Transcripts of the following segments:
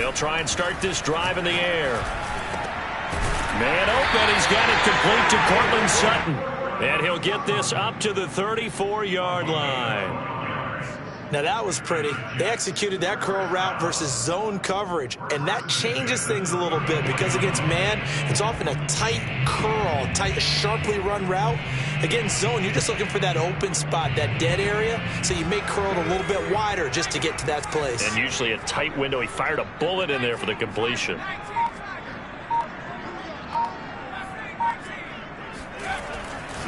They'll try and start this drive in the air. Man open. He's got it complete to Courtland Sutton. And he'll get this up to the 34-yard line. Now that was pretty. They executed that curl route versus zone coverage, and that changes things a little bit because against man, it's often a tight curl, tight, sharply run route. Against zone, you're just looking for that open spot, that dead area, so you may curl it a little bit wider just to get to that place. And usually a tight window. He fired a bullet in there for the completion.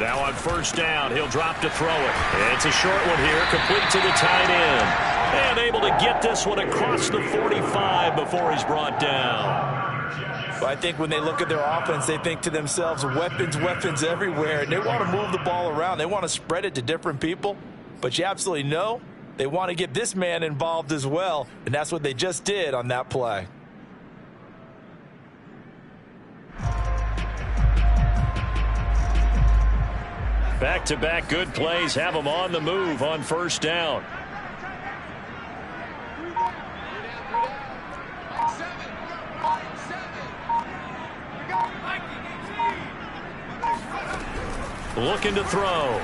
Now on first down, he'll drop to throw it. It's a short one here, complete to the tight end. And able to get this one across the 45 before he's brought down. Well, I think when they look at their offense, they think to themselves, weapons, weapons everywhere. And they want to move the ball around. They want to spread it to different people. But you absolutely know they want to get this man involved as well. And that's what they just did on that play. Back-to-back good plays have them on the move on first down. Looking to throw.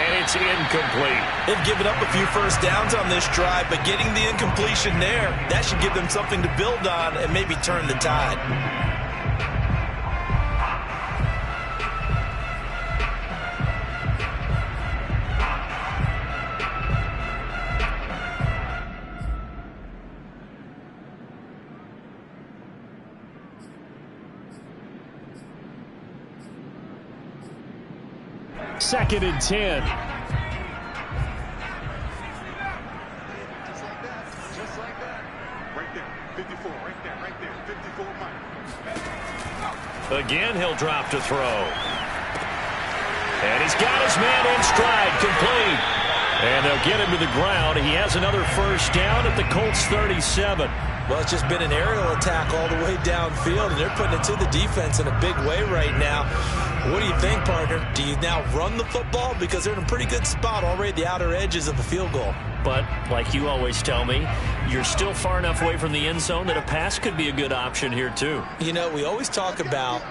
And it's incomplete. They've given up a few first downs on this drive, but getting the incompletion there, that should give them something to build on and maybe turn the tide. Second and 10. Just like that. Right there. 54. Right there. 54 Mike. Again, he'll drop to throw. And he's got his man in stride, complete. And they'll get him to the ground. He has another first down at the Colts 37. Well, it's just been an aerial attack all the way downfield, and they're putting it to the defense in a big way right now. What do you think, partner? Do you now run the football? Because they're in a pretty good spot already at the outer edges of the field goal. But, like you always tell me, you're still far enough away from the end zone that a pass could be a good option here, too. You know, we always talk about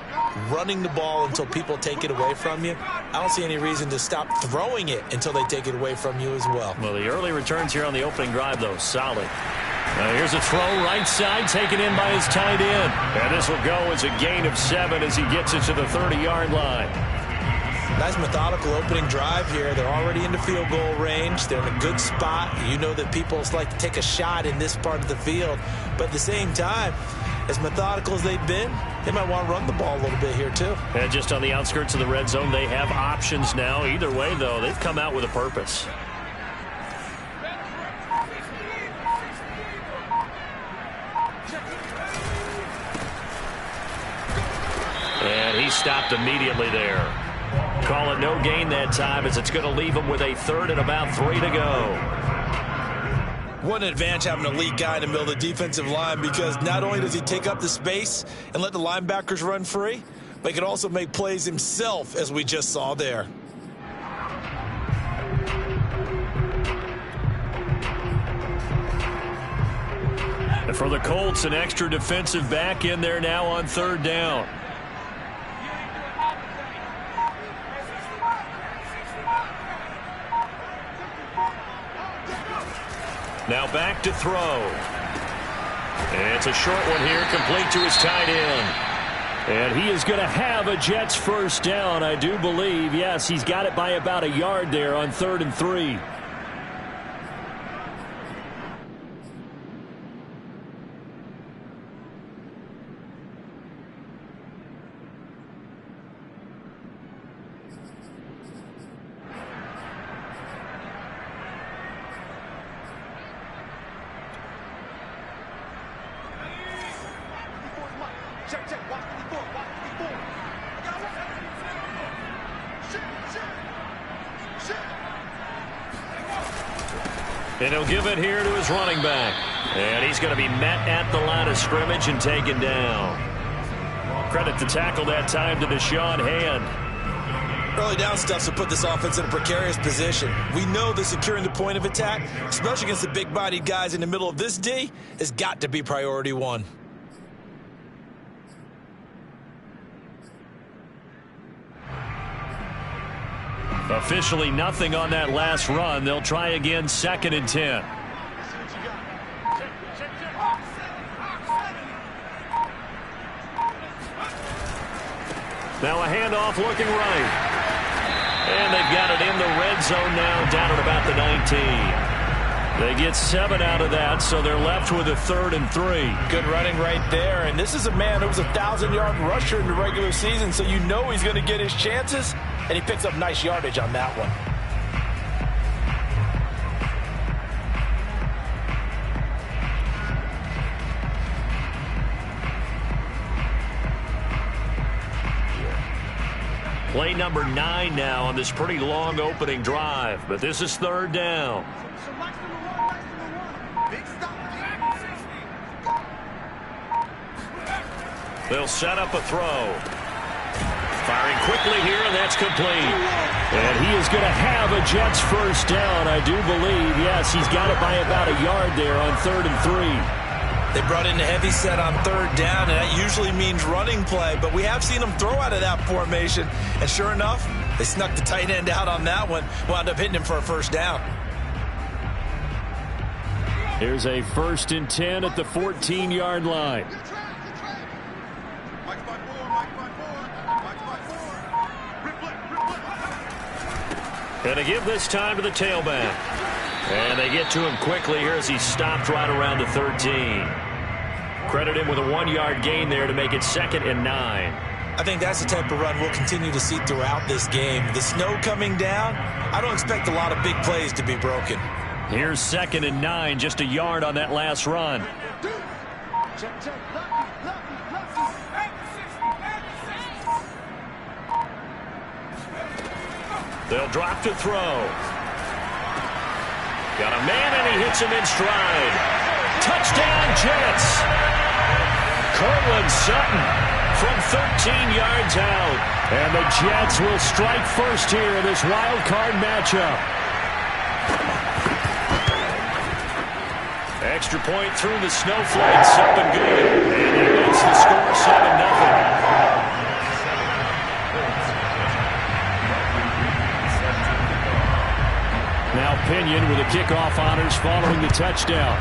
running the ball until people take it away from you. I don't see any reason to stop throwing it until they take it away from you as well. Well, the early returns here on the opening drive, though, solid. Here's a throw right side, taken in by his tight end. And this will go as a gain of 7 as he gets it to the 30-yard line. Nice methodical opening drive here. They're already into field goal range. They're in a good spot. You know that people like to take a shot in this part of the field. But at the same time, as methodical as they've been, they might want to run the ball a little bit here too. And just on the outskirts of the red zone, they have options now. Either way, though, they've come out with a purpose. And he stopped immediately there. Call it no gain that time as it's going to leave him with a third and about 3 to go. What an advantage having an elite guy in the middle of the defensive line, because not only does he take up the space and let the linebackers run free, but he can also make plays himself, as we just saw there. And for the Colts, an extra defensive back in there now on third down. Now back to throw. And it's a short one here, complete to his tight end. And he is going to have a Jets first down, I do believe. Yes, he's got it by about a yard there on 3rd and 3. And he'll give it here to his running back. And he's going to be met at the line of scrimmage and taken down. Credit the tackle that time to Deshaun Hand. Early down stuff will put this offense in a precarious position. We know that securing the point of attack, especially against the big-bodied guys in the middle of this D, has got to be priority one. Officially nothing on that last run. They'll try again, 2nd and 10. Now a handoff looking right. And they've got it in the red zone now, down at about the 19. They get 7 out of that, so they're left with a 3rd and 3. Good running right there. And this is a man who was a 1,000-yard rusher in the regular season, so you know he's going to get his chances. And he picks up nice yardage on that one. Play number 9 now on this pretty long opening drive, but this is 3rd down. They'll set up a throw. Firing quickly here, and that's complete. And he is going to have a Jets first down, I do believe. Yes, he's got it by about a yard there on 3rd and 3. They brought in a heavy set on 3rd down, and that usually means running play. But we have seen them throw out of that formation. And sure enough, they snuck the tight end out on that one. Wound up hitting him for a first down. Here's a 1st and 10 at the 14-yard line. Going to give this time to the tailback. And they get to him quickly here as he stopped right around the 13. Credit him with a 1-yard gain there to make it 2nd and 9. I think that's the type of run we'll continue to see throughout this game. The snow coming down, I don't expect a lot of big plays to be broken. Here's 2nd and 9, just a yard on that last run. They'll drop to throw. Got a man, and he hits him in stride. Touchdown, Jets. Cortland Sutton from 13 yards out. And the Jets will strike first here in this wild card matchup. Extra point through the snowflakes, up and good. And he makes the score 7-0. Now Pinion with the kickoff honors following the touchdown.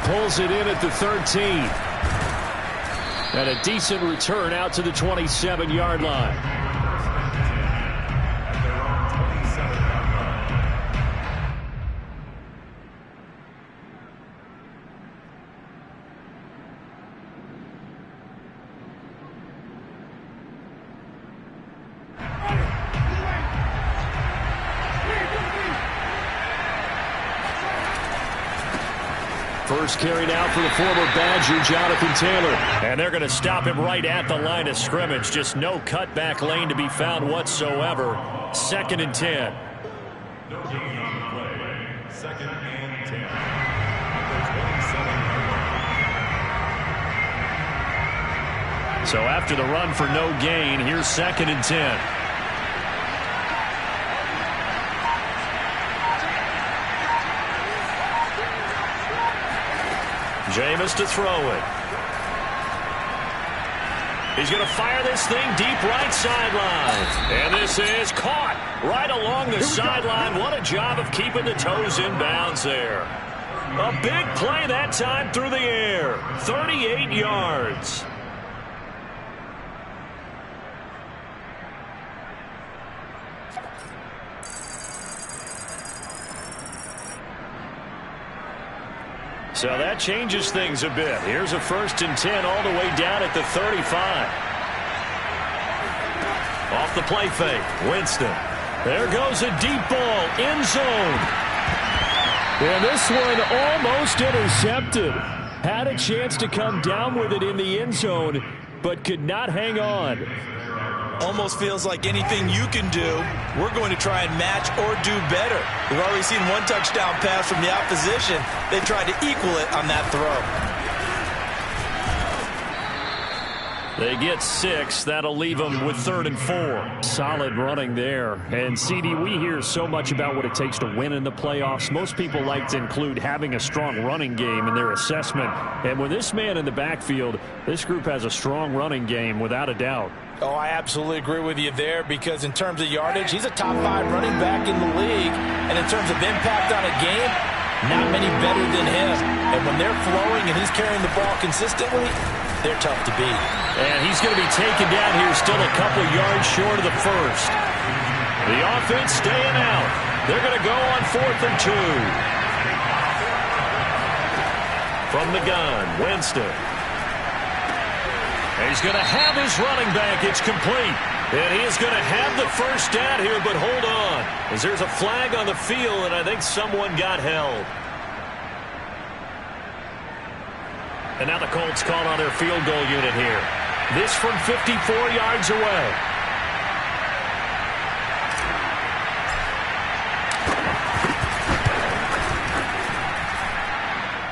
Pulls it in at the 13. And a decent return out to the 27-yard line. First carry now for the former Badger, Jonathan Taylor. And they're going to stop him right at the line of scrimmage. Just no cutback lane to be found whatsoever. 2nd and 10. No gain on the play. 2nd and 10. So after the run for no gain, here's 2nd and 10. Jameis to throw it. He's going to fire this thing deep right sideline. And this is caught right along the sideline. What a job of keeping the toes in bounds there. A big play that time through the air. 38 yards. So that changes things a bit. Here's a 1st and 10 all the way down at the 35. Off the play fake, Winston. There goes a deep ball, end zone. And this one almost intercepted. Had a chance to come down with it in the end zone, but could not hang on. Almost feels like anything you can do, we're going to try and match or do better. We've already seen one touchdown pass from the opposition. They tried to equal it on that throw. They get 6. That'll leave them with 3rd and 4. Solid running there. And, CD, we hear so much about what it takes to win in the playoffs. Most people like to include having a strong running game in their assessment. And with this man in the backfield, this group has a strong running game without a doubt. Oh, I absolutely agree with you there because in terms of yardage, he's a top 5 running back in the league. And in terms of impact on a game, not many better than him. And when they're flowing and he's carrying the ball consistently, they're tough to beat. And he's going to be taken down here still a couple yards short of the first. The offense staying out. They're going to go on 4th and 2. From the gun, Winston. And he's going to have his running back. It's complete. And he is going to have the first down here, but hold on. As there's a flag on the field, and I think someone got held. And now the Colts call on their field goal unit here. This from 54 yards away.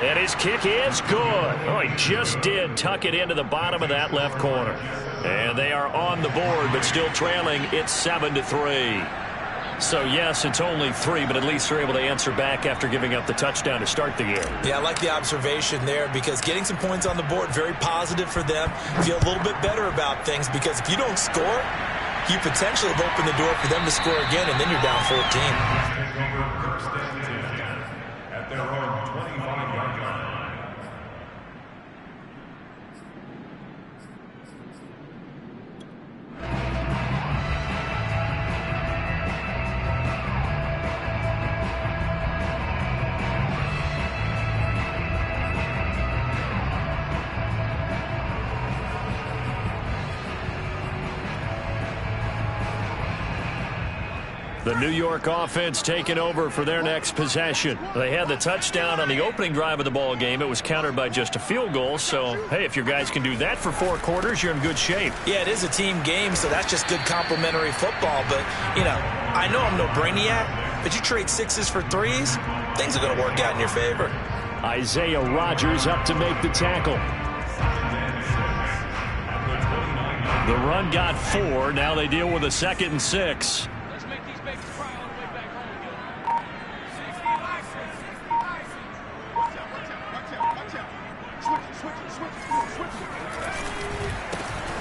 And his kick is good. Oh, he just did tuck it into the bottom of that left corner. And they are on the board, but still trailing. It's 7-3. So, yes, it's only 3, but at least they're able to answer back after giving up the touchdown to start the game. Yeah, I like the observation there because getting some points on the board, very positive for them. Feel a little bit better about things because if you don't score, you potentially have opened the door for them to score again, and then you're down 14. At their own 25-yard line. The New York offense taking over for their next possession. They had the touchdown on the opening drive of the ball game. It was countered by just a field goal. So, hey, if your guys can do that for 4 quarters, you're in good shape. Yeah, it is a team game, so that's just good complimentary football. But, you know, I know I'm no brainiac, but you trade 6s for 3s, things are going to work out in your favor. Isaiah Rodgers up to make the tackle. The run got 4. Now they deal with a 2nd and 6.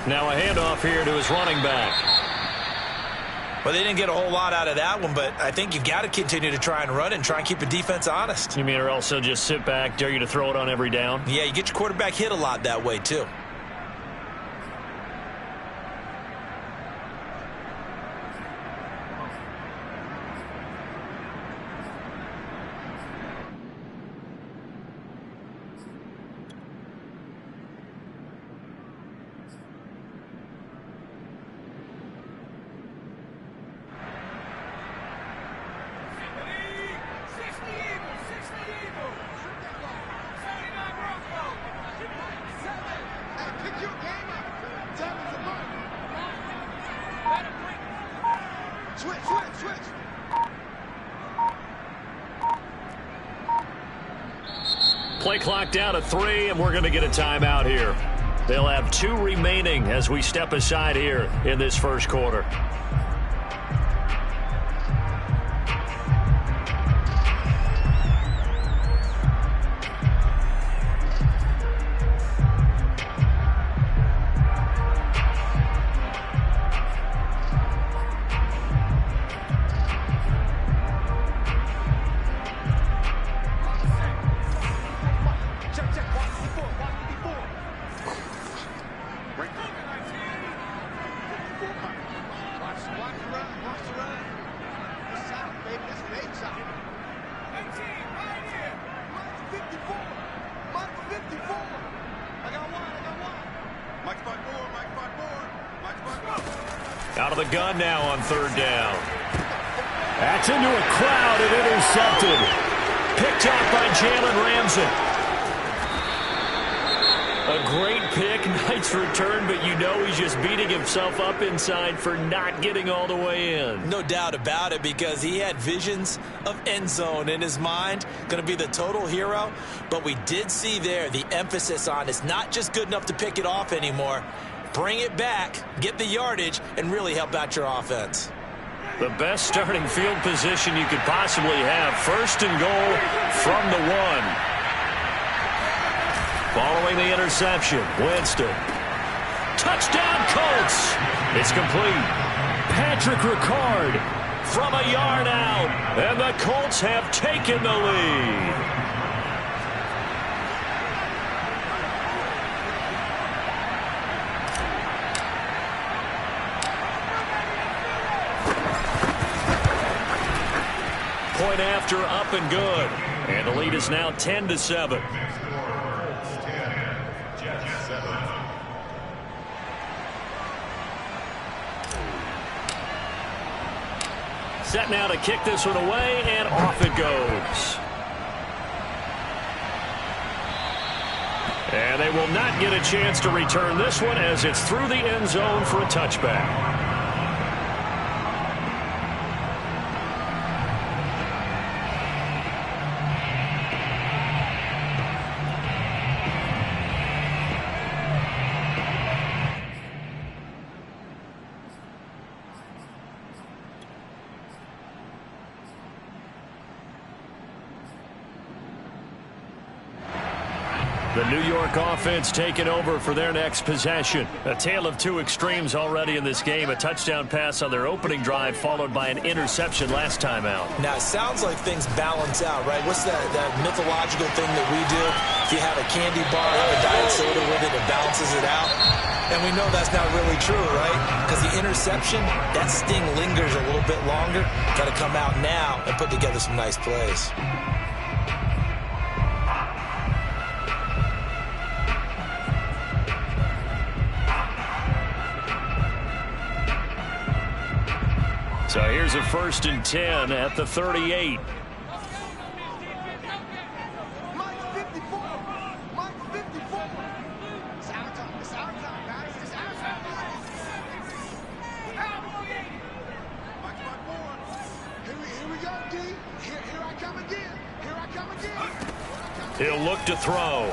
Now a handoff here to his running back. Well, they didn't get a whole lot out of that one, but I think you've got to continue to try and run it and try and keep the defense honest. You mean or else they'll just sit back, dare you to throw it on every down? Yeah, you get your quarterback hit a lot that way, too. Play clock down to 3, and we're going to get a timeout here. They'll have 2 remaining as we step aside here in this first quarter. Out of the gun now on 3rd down. That's into a crowd and intercepted. Picked off by Jalen Ramsey. A great pick, nice return, but you know he's just beating himself up inside for not getting all the way in. No doubt about it, because he had visions of end zone in his mind. Going to be the total hero. But we did see there the emphasis on it's not just good enough to pick it off anymore. bring it back, get the yardage, and really help out your offense. The best starting field position you could possibly have. 1st and goal from the 1. Following the interception, Winston. Touchdown, Colts! It's complete. Patrick Ricard from a yard out, and the Colts have taken the lead. Point after, up and good. And the lead is now 10-7. Set now to kick this one away, and off it goes. And they will not get a chance to return this one as it's through the end zone for a touchback. The New York offense taking over for their next possession. A tale of two extremes already in this game. A touchdown pass on their opening drive followed by an interception last time out. Now, it sounds like things balance out, right? What's that mythological thing that we do? If you have a candy bar, have a diet soda with it, it balances it out. And we know that's not really true, right? Because the interception, that sting lingers a little bit longer. Got to come out now and put together some nice plays. So here's a 1st and 10 at the 38. He'll look to throw.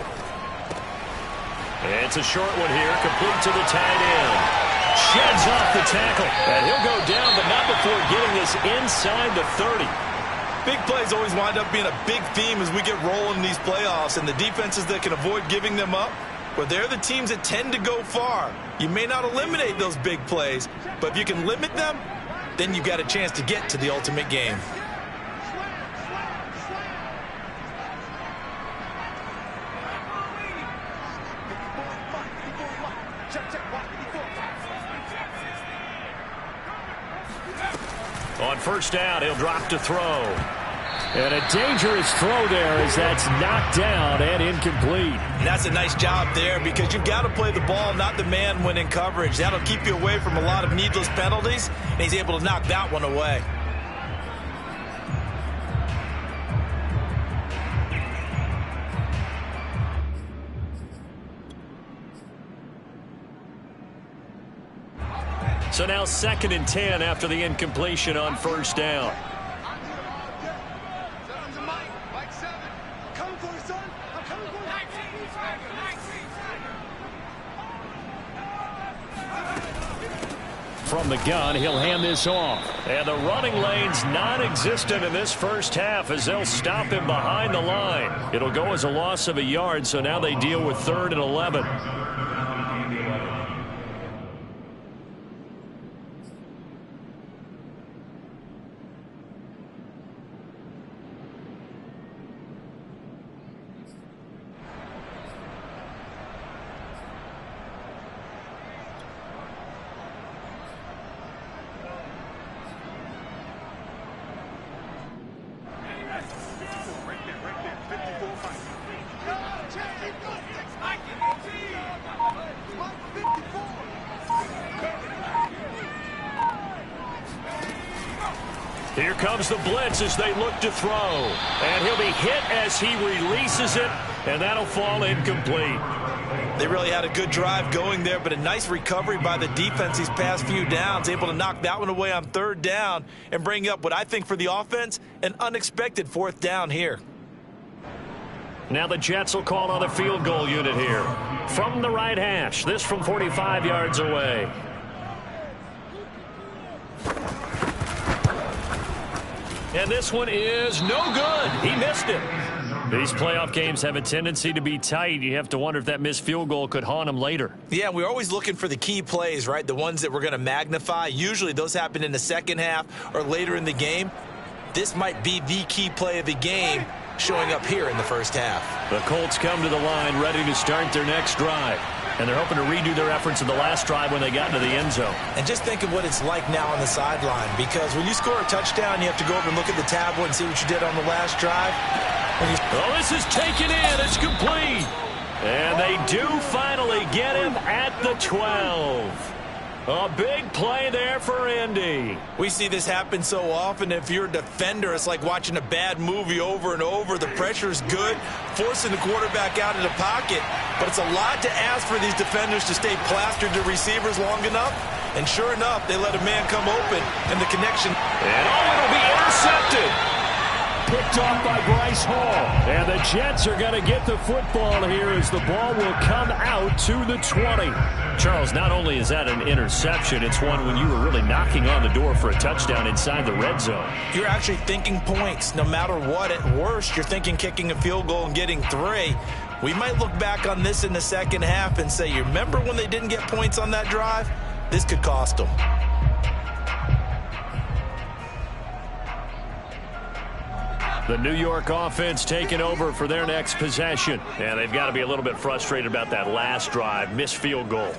It's a short one here, complete to the tight end. Sheds off the tackle, and he'll go down, but not before getting this inside the 30. Big plays always wind up being a big theme as we get rolling in these playoffs, and the defenses that can avoid giving them up, well, they're the teams that tend to go far. You may not eliminate those big plays, but if you can limit them, then you've got a chance to get to the ultimate game. On 1st down, he'll drop to throw. And a dangerous throw there as that's knocked down and incomplete. And that's a nice job there because you've got to play the ball, not the man when in coverage. That'll keep you away from a lot of needless penalties, and he's able to knock that one away. So now 2nd and 10 after the incompletion on 1st down. From the gun, he'll hand this off. And the running lane's non-existent in this first half as they'll stop him behind the line. It'll go as a loss of a yard, so now they deal with 3rd and 11. Here comes the blitz as they look to throw. And he'll be hit as he releases it, and that'll fall incomplete. They really had a good drive going there, but a nice recovery by the defense these past few downs, able to knock that one away on 3rd down and bring up what I think for the offense, an unexpected 4th down here. Now the Jets will call on the field goal unit here. From the right hash, this from 45 yards away. And this one is no good. He missed it. These playoff games have a tendency to be tight. You have to wonder if that missed field goal could haunt him later. Yeah, we're always looking for the key plays, right? The ones that we're going to magnify. Usually those happen in the second half or later in the game. This might be the key play of the game showing up here in the first half. The Colts come to the line ready to start their next drive. And they're hoping to redo their efforts in the last drive when they got into the end zone. And just think of what it's like now on the sideline, because when you score a touchdown, you have to go over and look at the tablet and see what you did on the last drive. Oh, this is taken in. It's complete. And they do finally get him at the 12. A big play there for Indy. We see this happen so often. If you're a defender, it's like watching a bad movie over and over. The pressure is good, forcing the quarterback out of the pocket. But it's a lot to ask for these defenders to stay plastered to receivers long enough. And sure enough, they let a man come open, and the connection. And it'll be intercepted. Picked off by Bryce Hall. And the Jets are going to get the football here as the ball will come out to the 20. Charles, not only is that an interception, it's one when you were really knocking on the door for a touchdown inside the red zone. You're actually thinking points no matter what. At worst, you're thinking kicking a field goal and getting 3. We might look back on this in the second half and say, you remember when they didn't get points on that drive? This could cost them. The New York offense taking over for their next possession. And they've got to be a little bit frustrated about that last drive, missed field goal.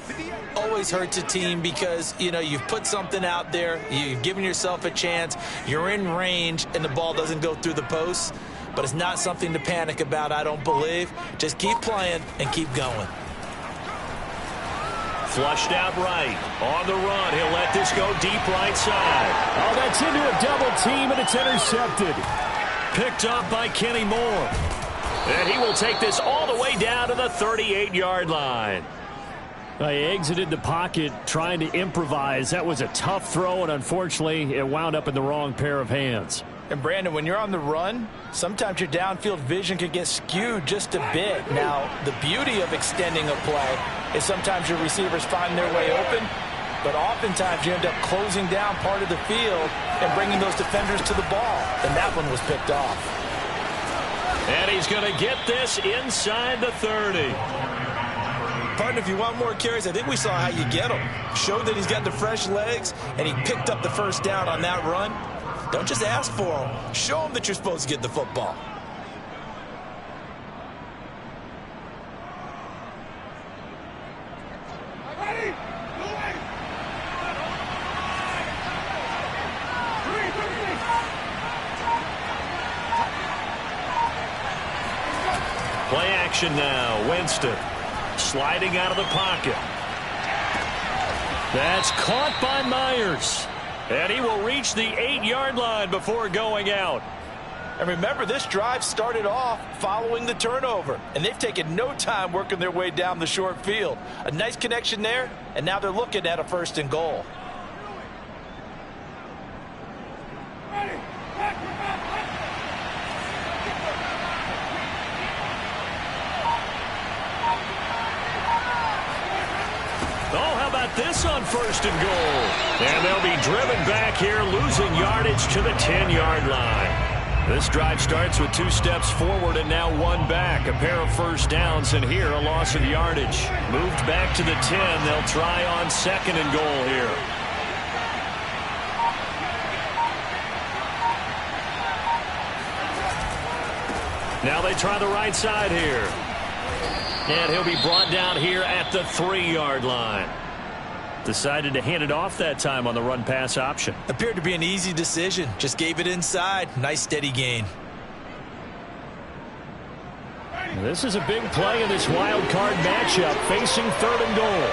Always hurts a team because, you know, you've put something out there, you've given yourself a chance, you're in range, and the ball doesn't go through the posts. But it's not something to panic about, I don't believe. Just keep playing and keep going. Flushed out right. On the run, he'll let this go deep right side. Oh, that's into a double team, and it's intercepted. Picked up by Kenny Moore. And he will take this all the way down to the 38-yard line. He exited the pocket trying to improvise. That was a tough throw, and unfortunately, it wound up in the wrong pair of hands. And, Brandon, when you're on the run, sometimes your downfield vision can get skewed just a bit. Now, the beauty of extending a play is sometimes your receivers find their way open, but oftentimes you end up closing down part of the field and bringing those defenders to the ball. And that one was picked off. And he's going to get this inside the 30. Partner, if you want more carries, I think we saw how you get them. Showed that he's got the fresh legs, and he picked up the first down on that run. Don't just ask for them. Show them that you're supposed to get the football. Play action now. Winston sliding out of the pocket. That's caught by Myers. And he will reach the 8-yard line before going out. And remember, this drive started off following the turnover. And they've taken no time working their way down the short field. A nice connection there, and now they're looking at a 1st and goal. This on 1st and goal. And they'll be driven back here, losing yardage to the 10-yard line. This drive starts with 2 steps forward and now 1 back. A pair of first downs, and here a loss of yardage. Moved back to the 10. They'll try on 2nd and goal here. Now they try the right side here. And he'll be brought down here at the 3-yard line. Decided to hand it off that time on the run-pass option. Appeared to be an easy decision. Just gave it inside. Nice steady gain. This is a big play in this wild card matchup, facing 3rd and goal.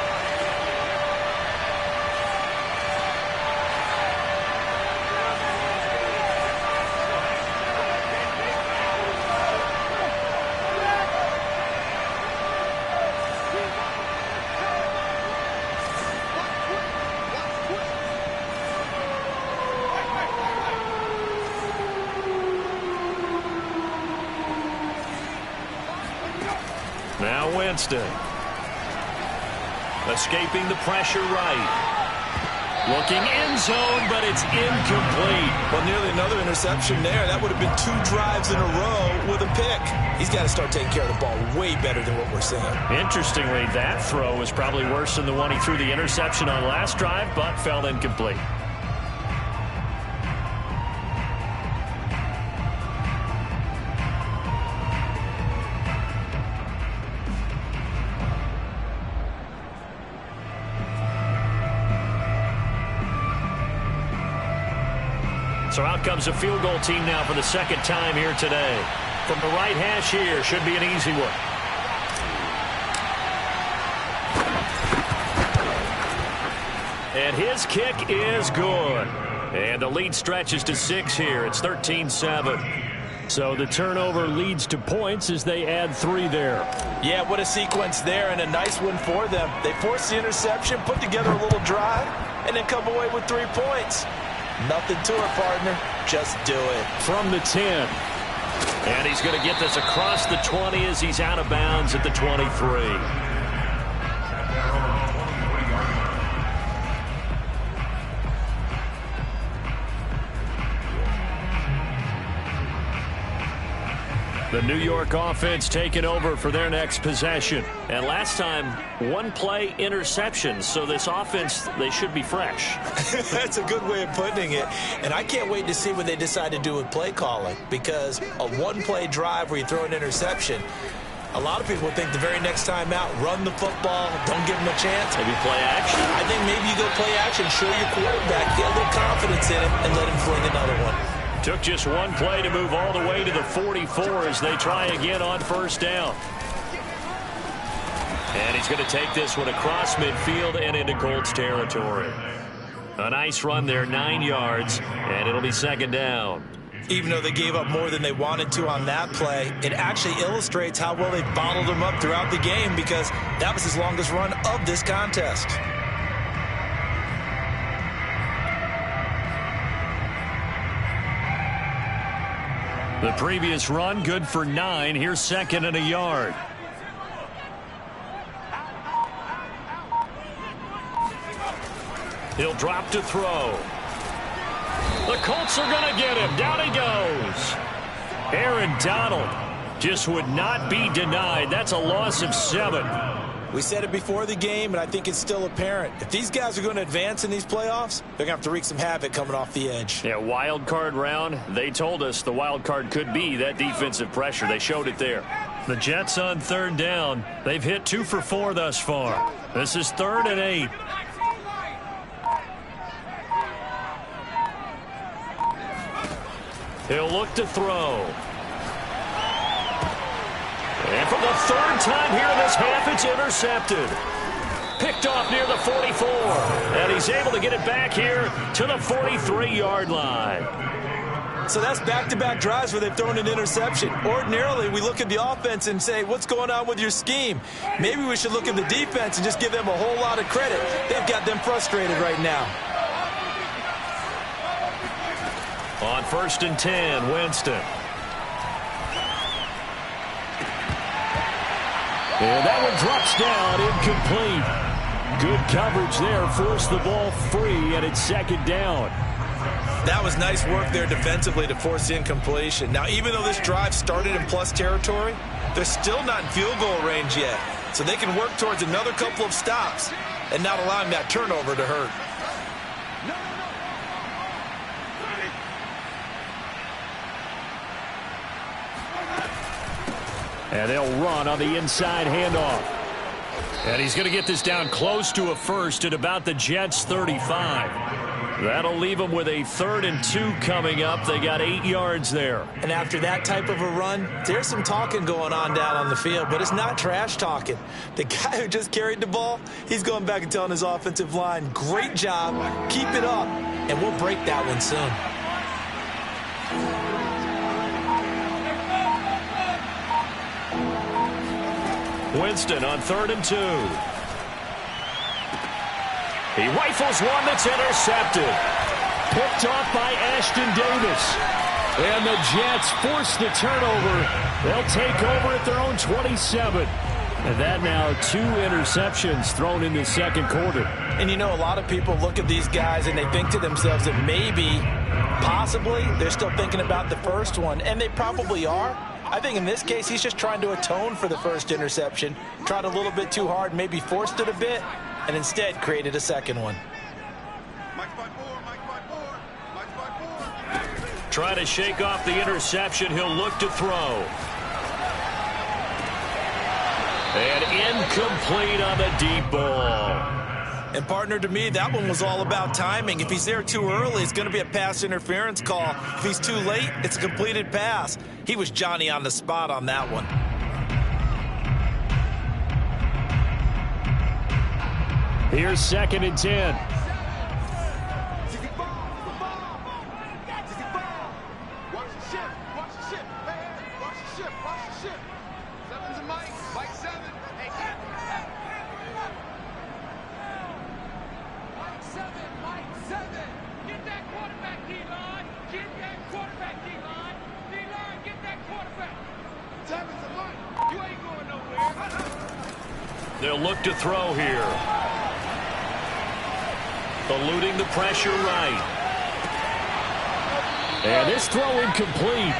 Now Winston. Escaping the pressure right. Looking end zone, but it's incomplete. Well, nearly another interception there. That would have been 2 drives in a row with a pick. He's got to start taking care of the ball way better than what we're seeing. Interestingly, that throw was probably worse than the one he threw the interception on last drive, but fell incomplete. So out comes a field goal team now for the second time here today. From the right hash here, should be an easy one. And his kick is good. And the lead stretches to 6 here. It's 13-7. So the turnover leads to points as they add 3 there. Yeah, what a sequence there, and a nice one for them. They forced the interception, put together a little drive, and then come away with 3 points. Nothing to it, partner. Just do it. From the 10. And he's going to get this across the 20 as he's out of bounds at the 23. The New York offense taking over for their next possession. And last time, 1-play interception. So this offense, they should be fresh. That's a good way of putting it. And I can't wait to see what they decide to do with play calling. Because a 1-play drive where you throw an interception, a lot of people think the very next time out, run the football, don't give them a chance. Maybe play action. I think maybe you go play action, show your quarterback, get a little confidence in him, and let him fling another one. Took just 1 play to move all the way to the 44 as they try again on first down. And he's going to take this one across midfield and into Colts territory. A nice run there, 9 yards, and it'll be second down. Even though they gave up more than they wanted to on that play, it actually illustrates how well they bottled them up throughout the game because that was his longest run of this contest. The previous run, good for 9. Here's second and a yard. He'll drop to throw. The Colts are going to get him. Down he goes. Aaron Donald just would not be denied. That's a loss of 7. We said it before the game, and I think it's still apparent. If these guys are going to advance in these playoffs, they're going to have to wreak some havoc coming off the edge. Yeah, wild card round. They told us the wild card could be that defensive pressure. They showed it there. The Jets on third down. They've hit 2 for 4 thus far. This is 3rd and 8. He'll look to throw. And for the 3rd time here in this half, it's intercepted. Picked off near the 44. And he's able to get it back here to the 43-yard line. So that's back-to-back drives where they've thrown an interception. Ordinarily, we look at the offense and say, what's going on with your scheme? Maybe we should look at the defense and just give them a whole lot of credit. They've got them frustrated right now. On 1st and 10, Winston. And that one drops down, incomplete. Good coverage there, forced the ball free, and it's second down. That was nice work there defensively to force the incompletion. Now, even though this drive started in plus territory, they're still not in field goal range yet. So they can work towards another couple of stops and not allowing that turnover to hurt. And they'll run on the inside handoff. And he's going to get this down close to a first at about the Jets' 35. That'll leave them with a 3rd and 2 coming up. They got 8 yards there. And after that type of a run, there's some talking going on down on the field, but it's not trash talking. The guy who just carried the ball, he's going back and telling his offensive line, great job, keep it up, and we'll break that one soon. Winston on 3rd and 2. He rifles one that's intercepted. Picked off by Ashton Davis. And the Jets force the turnover. They'll take over at their own 27. And that now 2 interceptions thrown in the second quarter. And you know, a lot of people look at these guys and they think to themselves that maybe, possibly, they're still thinking about the first one. And they probably are. I think in this case, he's just trying to atone for the first interception. Tried a little bit too hard, maybe forced it a bit, and instead created a second one. Trying to shake off the interception. He'll look to throw. And incomplete on the deep ball. And partner, to me, that one was all about timing. If he's there too early, it's going to be a pass interference call. If he's too late, it's a completed pass. He was Johnny on the spot on that one. Here's 2nd and 10. They'll look to throw here. Eluding the pressure right. And this throw incomplete.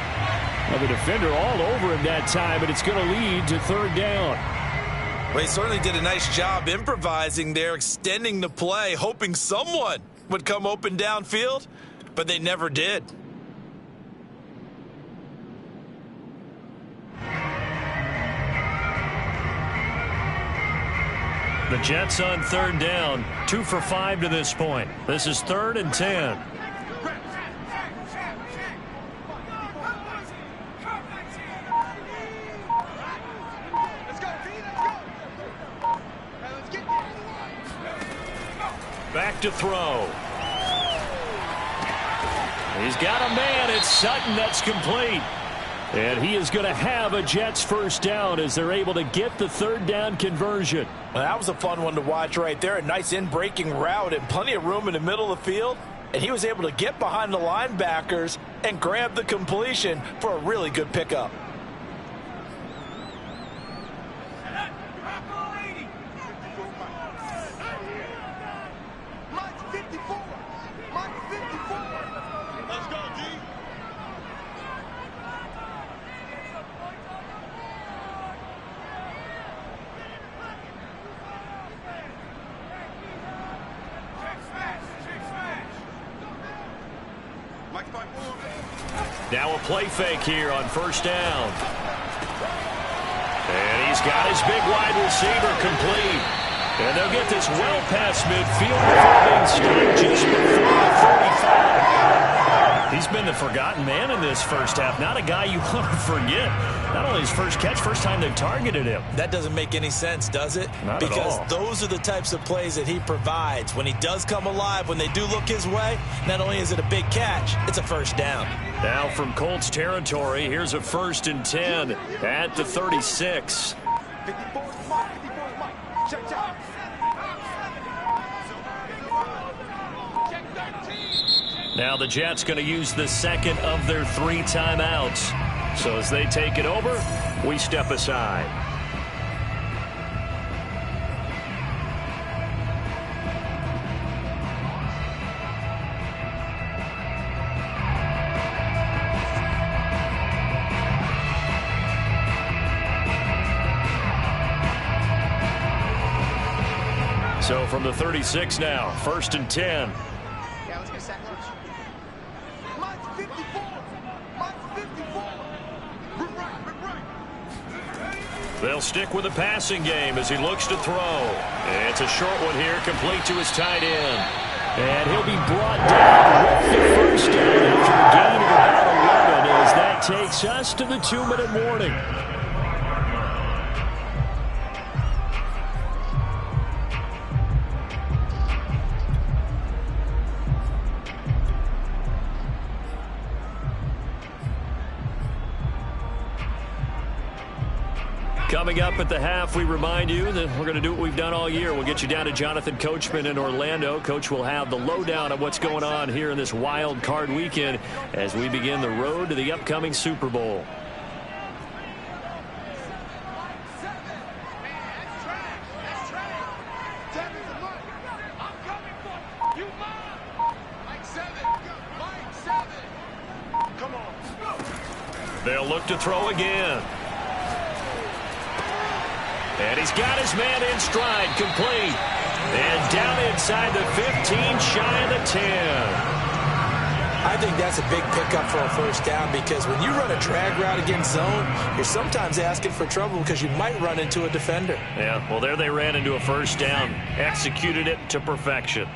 Well, the defender all over him that time, and it's going to lead to 3rd down. Well, he certainly did a nice job improvising there, extending the play, hoping someone would come open downfield, but they never did. The Jets on 3rd down, 2 for 5 to this point. This is 3rd and 10. Back to throw. He's got a man. It's Sutton. That's complete. And he is going to have a Jets first down as they're able to get the 3rd down conversion. Well, that was a fun one to watch right there. A nice in-breaking route and plenty of room in the middle of the field. And he was able to get behind the linebackers and grab the completion for a really good pickup. Now a play fake here on 1st down. And he's got his big wide receiver complete. And they'll get this well past midfield before being stopped just before the 35. He's been the forgotten man in this first half. Not a guy you want to forget. Not only his first catch, first time they've targeted him. That doesn't make any sense, does it? Not at all. Because those are the types of plays that he provides. When he does come alive, when they do look his way, not only is it a big catch, it's a first down. Now from Colts territory, here's a 1st and 10 at the 36. Now the Jets going to use the 2nd of their 3 timeouts. So as they take it over, we step aside. So from the 36 now, 1st and 10. Yeah, let's get a sack lunch. Mine's 54. Mine's 54. We're right. They'll stick with the passing game as he looks to throw. It's a short one here, complete to his tight end. And he'll be brought down with the first down after a gain of about 11 as that takes us to the 2-minute warning. Coming up at the half, we remind you that we're going to do what we've done all year. We'll get you down to Jonathan Coachman in Orlando. Coach will have the lowdown of what's going on here in this wild card weekend as we begin the road to the upcoming Super Bowl. They'll look to throw again. And he's got his man in stride, complete. And down inside the 15, shy of the 10. I think that's a big pickup for a first down because when you run a drag route against zone, you're sometimes asking for trouble because you might run into a defender. Yeah, well, there they ran into a first down. Executed it to perfection.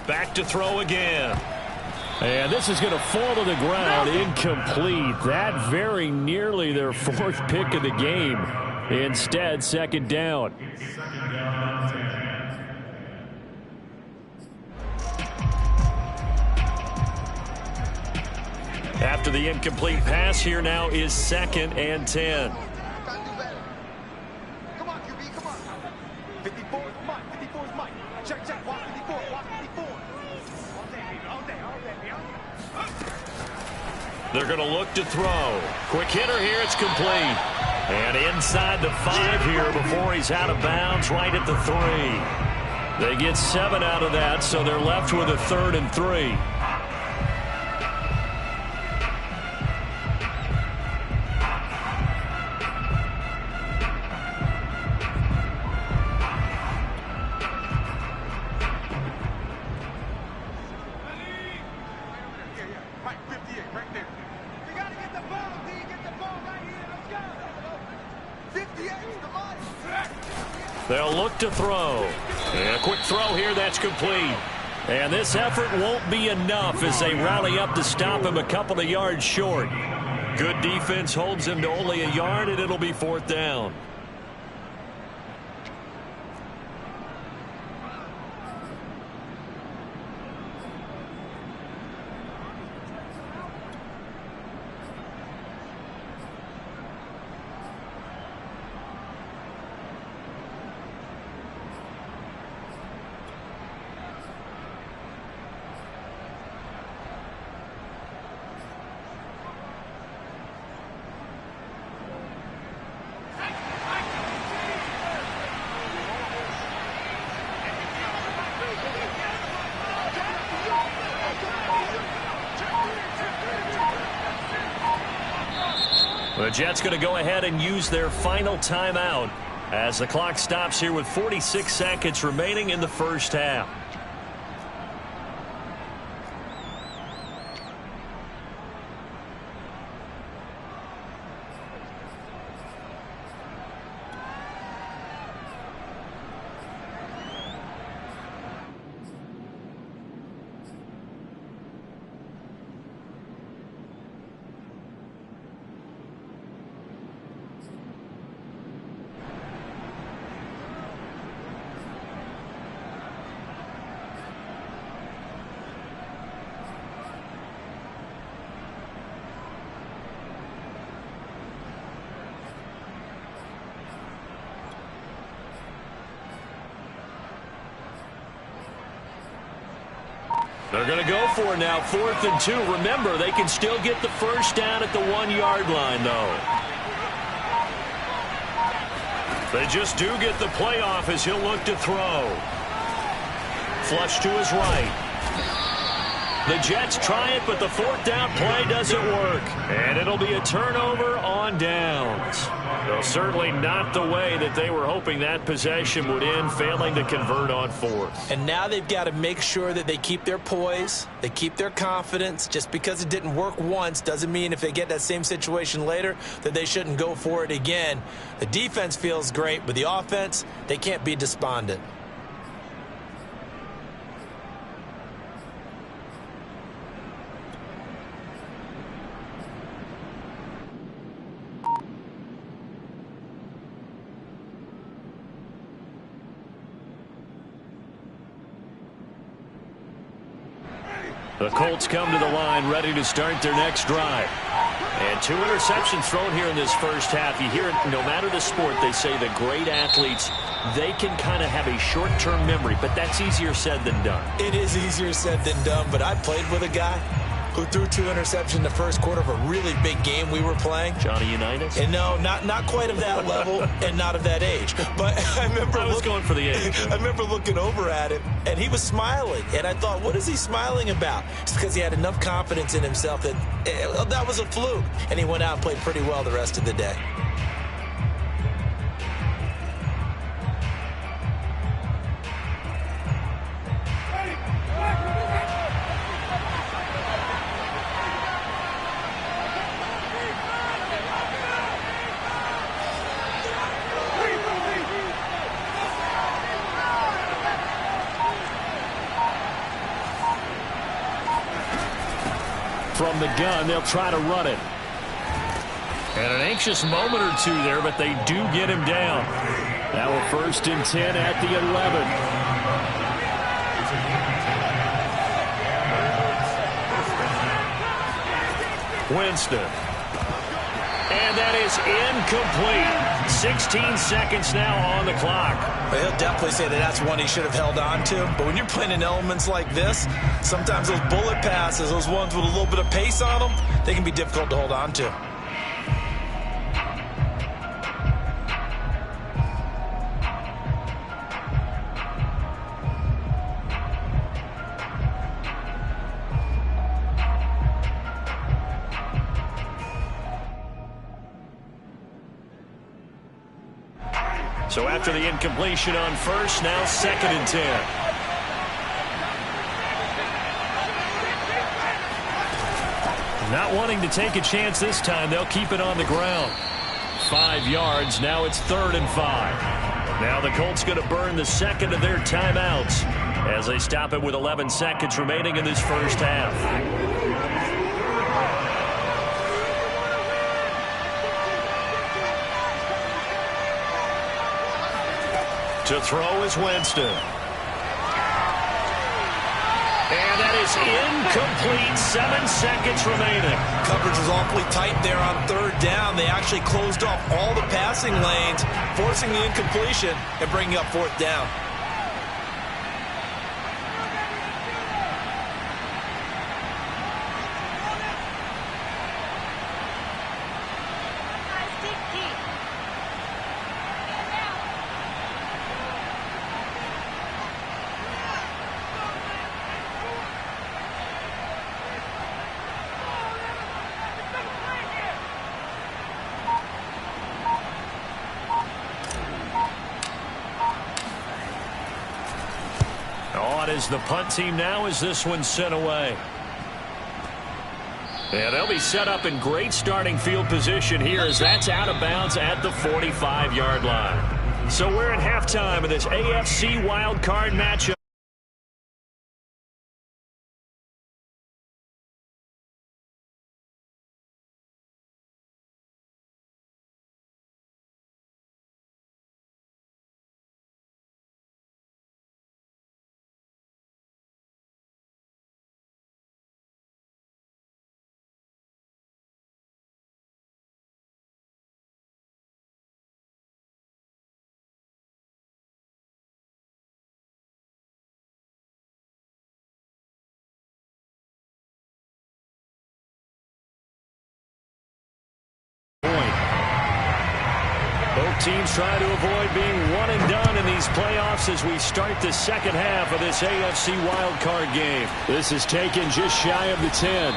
Back to throw again. And this is going to fall to the ground, incomplete. That very nearly their fourth pick of the game. Instead, second down. After the incomplete pass, here now is 2nd and 10. Come on, QB, come on. 54 is Mike. 54 is Mike. Check, check. Watch 54. Watch 54. All day. They're going to look to throw. Quick hitter here. It's complete. And inside the 5 here before he's out of bounds, right at the 3. They get 7 out of that, so they're left with a 3rd and 3. Mike, 58, right there. You got to get the ball, D. Get the ball right here. Let's go. 58 is the money. They'll look to throw. And a quick throw here. That's complete. And this effort won't be enough as they rally up to stop him a couple of yards short. Good defense holds him to only a yard, and it'll be 4th down. The Jets going to go ahead and use their final timeout as the clock stops here with 46 seconds remaining in the first half. They're going to go for it now, 4th and 2. Remember, they can still get the first down at the 1-yard line, though. They just do get the playoff as he'll look to throw. Flush to his right. The Jets try it, but the 4th down play doesn't work. And it'll be a turnover on downs. Well, certainly not the way that they were hoping that possession would end, failing to convert on 4th. And now they've got to make sure that they keep their poise, they keep their confidence. Just because it didn't work once doesn't mean if they get that same situation later that they shouldn't go for it again. The defense feels great, but the offense, they can't be despondent. The Colts come to the line ready to start their next drive. And 2 interceptions thrown here in this first half. You hear it, no matter the sport, they say the great athletes, they can kind of have a short-term memory, but that's easier said than done. It is easier said than done, but I played with a guy. who threw 2 interceptions in the first quarter of a really big game we were playing. Johnny Unitas? And no, not quite of that level and not of that age. But I was going for the age. I remember looking over at him, and he was smiling. And I thought, what is he smiling about? It's because he had enough confidence in himself that that was a fluke. And he went out and played pretty well the rest of the day. From the gun, they'll try to run it. And an anxious moment or two there, but they do get him down. Now a 1st and 10 at the 11. Winston. And that is incomplete. 16 seconds now on the clock. He'll definitely say that that's one he should have held on to. But when you're playing in elements like this, sometimes those bullet passes, those ones with a little bit of pace on them, they can be difficult to hold on to. So after the incompletion on 1st, now 2nd and 10. Not wanting to take a chance this time, they'll keep it on the ground. 5 yards, now it's 3rd and 5. Now the Colts going to burn the 2nd of their timeouts as they stop it with 11 seconds remaining in this first half. To throw is Winston. And that is incomplete. 7 seconds remaining. Coverage was awfully tight there on 3rd down. They actually closed off all the passing lanes, forcing the incompletion and bringing up 4th down. Is the punt team now as this one's sent away. And they'll be set up in great starting field position here as that's out of bounds at the 45-yard line. So we're at halftime of this AFC wild card matchup. Both teams trying to avoid being one and done in these playoffs as we start the second half of this AFC wildcard game. This is taken just shy of the 10.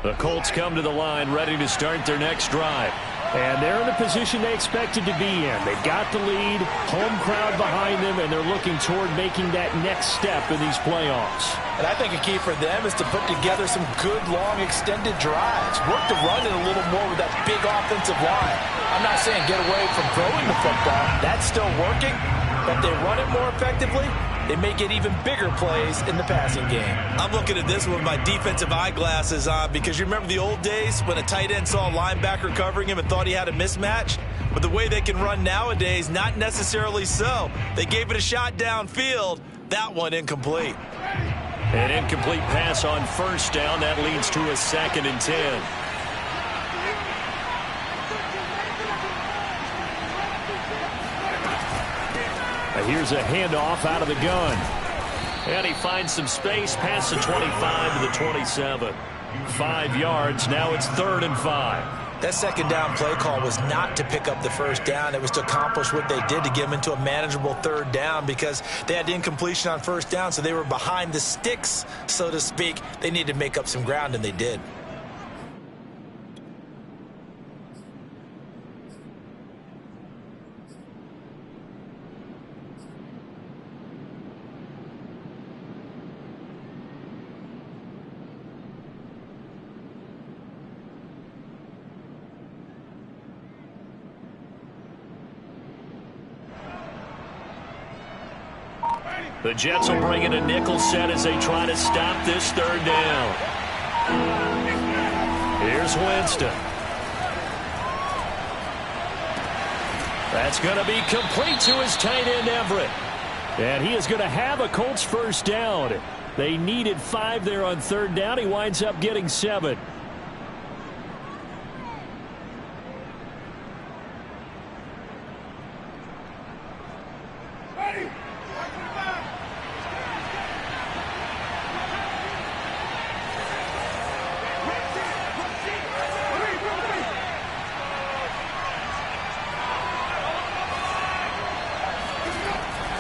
The Colts come to the line ready to start their next drive. And they're in the position they expected to be in. They've got the lead, home crowd behind them, and they're looking toward making that next step in these playoffs. And I think a key for them is to put together some good, long, extended drives. Work the run in a little more with that big offensive line. I'm not saying get away from throwing the football. That's still working. But if they run it more effectively, they may get even bigger plays in the passing game. I'm looking at this with my defensive eyeglasses on because you remember the old days when a tight end saw a linebacker covering him and thought he had a mismatch? But the way they can run nowadays, not necessarily so. They gave it a shot downfield. That one incomplete. An incomplete pass on first down. That leads to a 2nd and 10. Here's a handoff out of the gun. And he finds some space past the 25 to the 27. 5 yards. Now it's 3rd and 5. That second down play call was not to pick up the first down. It was to accomplish what they did to get them into a manageable 3rd down because they had incompletion on first down, so they were behind the sticks, so to speak. They needed to make up some ground, and they did. The Jets will bring in a nickel set as they try to stop this 3rd down. Here's Winston. That's going to be complete to his tight end, Everett. And he is going to have a Colts first down. They needed 5 there on 3rd down. He winds up getting 7.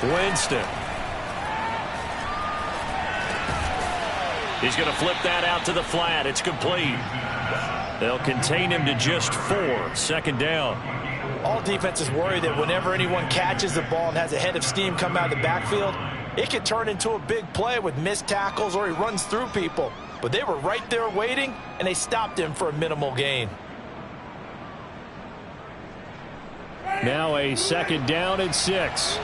Winston. He's going to flip that out to the flat. It's complete. They'll contain him to just 4. 2nd down. All defenses worry that whenever anyone catches the ball and has a head of steam come out of the backfield, it could turn into a big play with missed tackles or he runs through people. But they were right there waiting, and they stopped him for a minimal gain. Now a 2nd down and 6.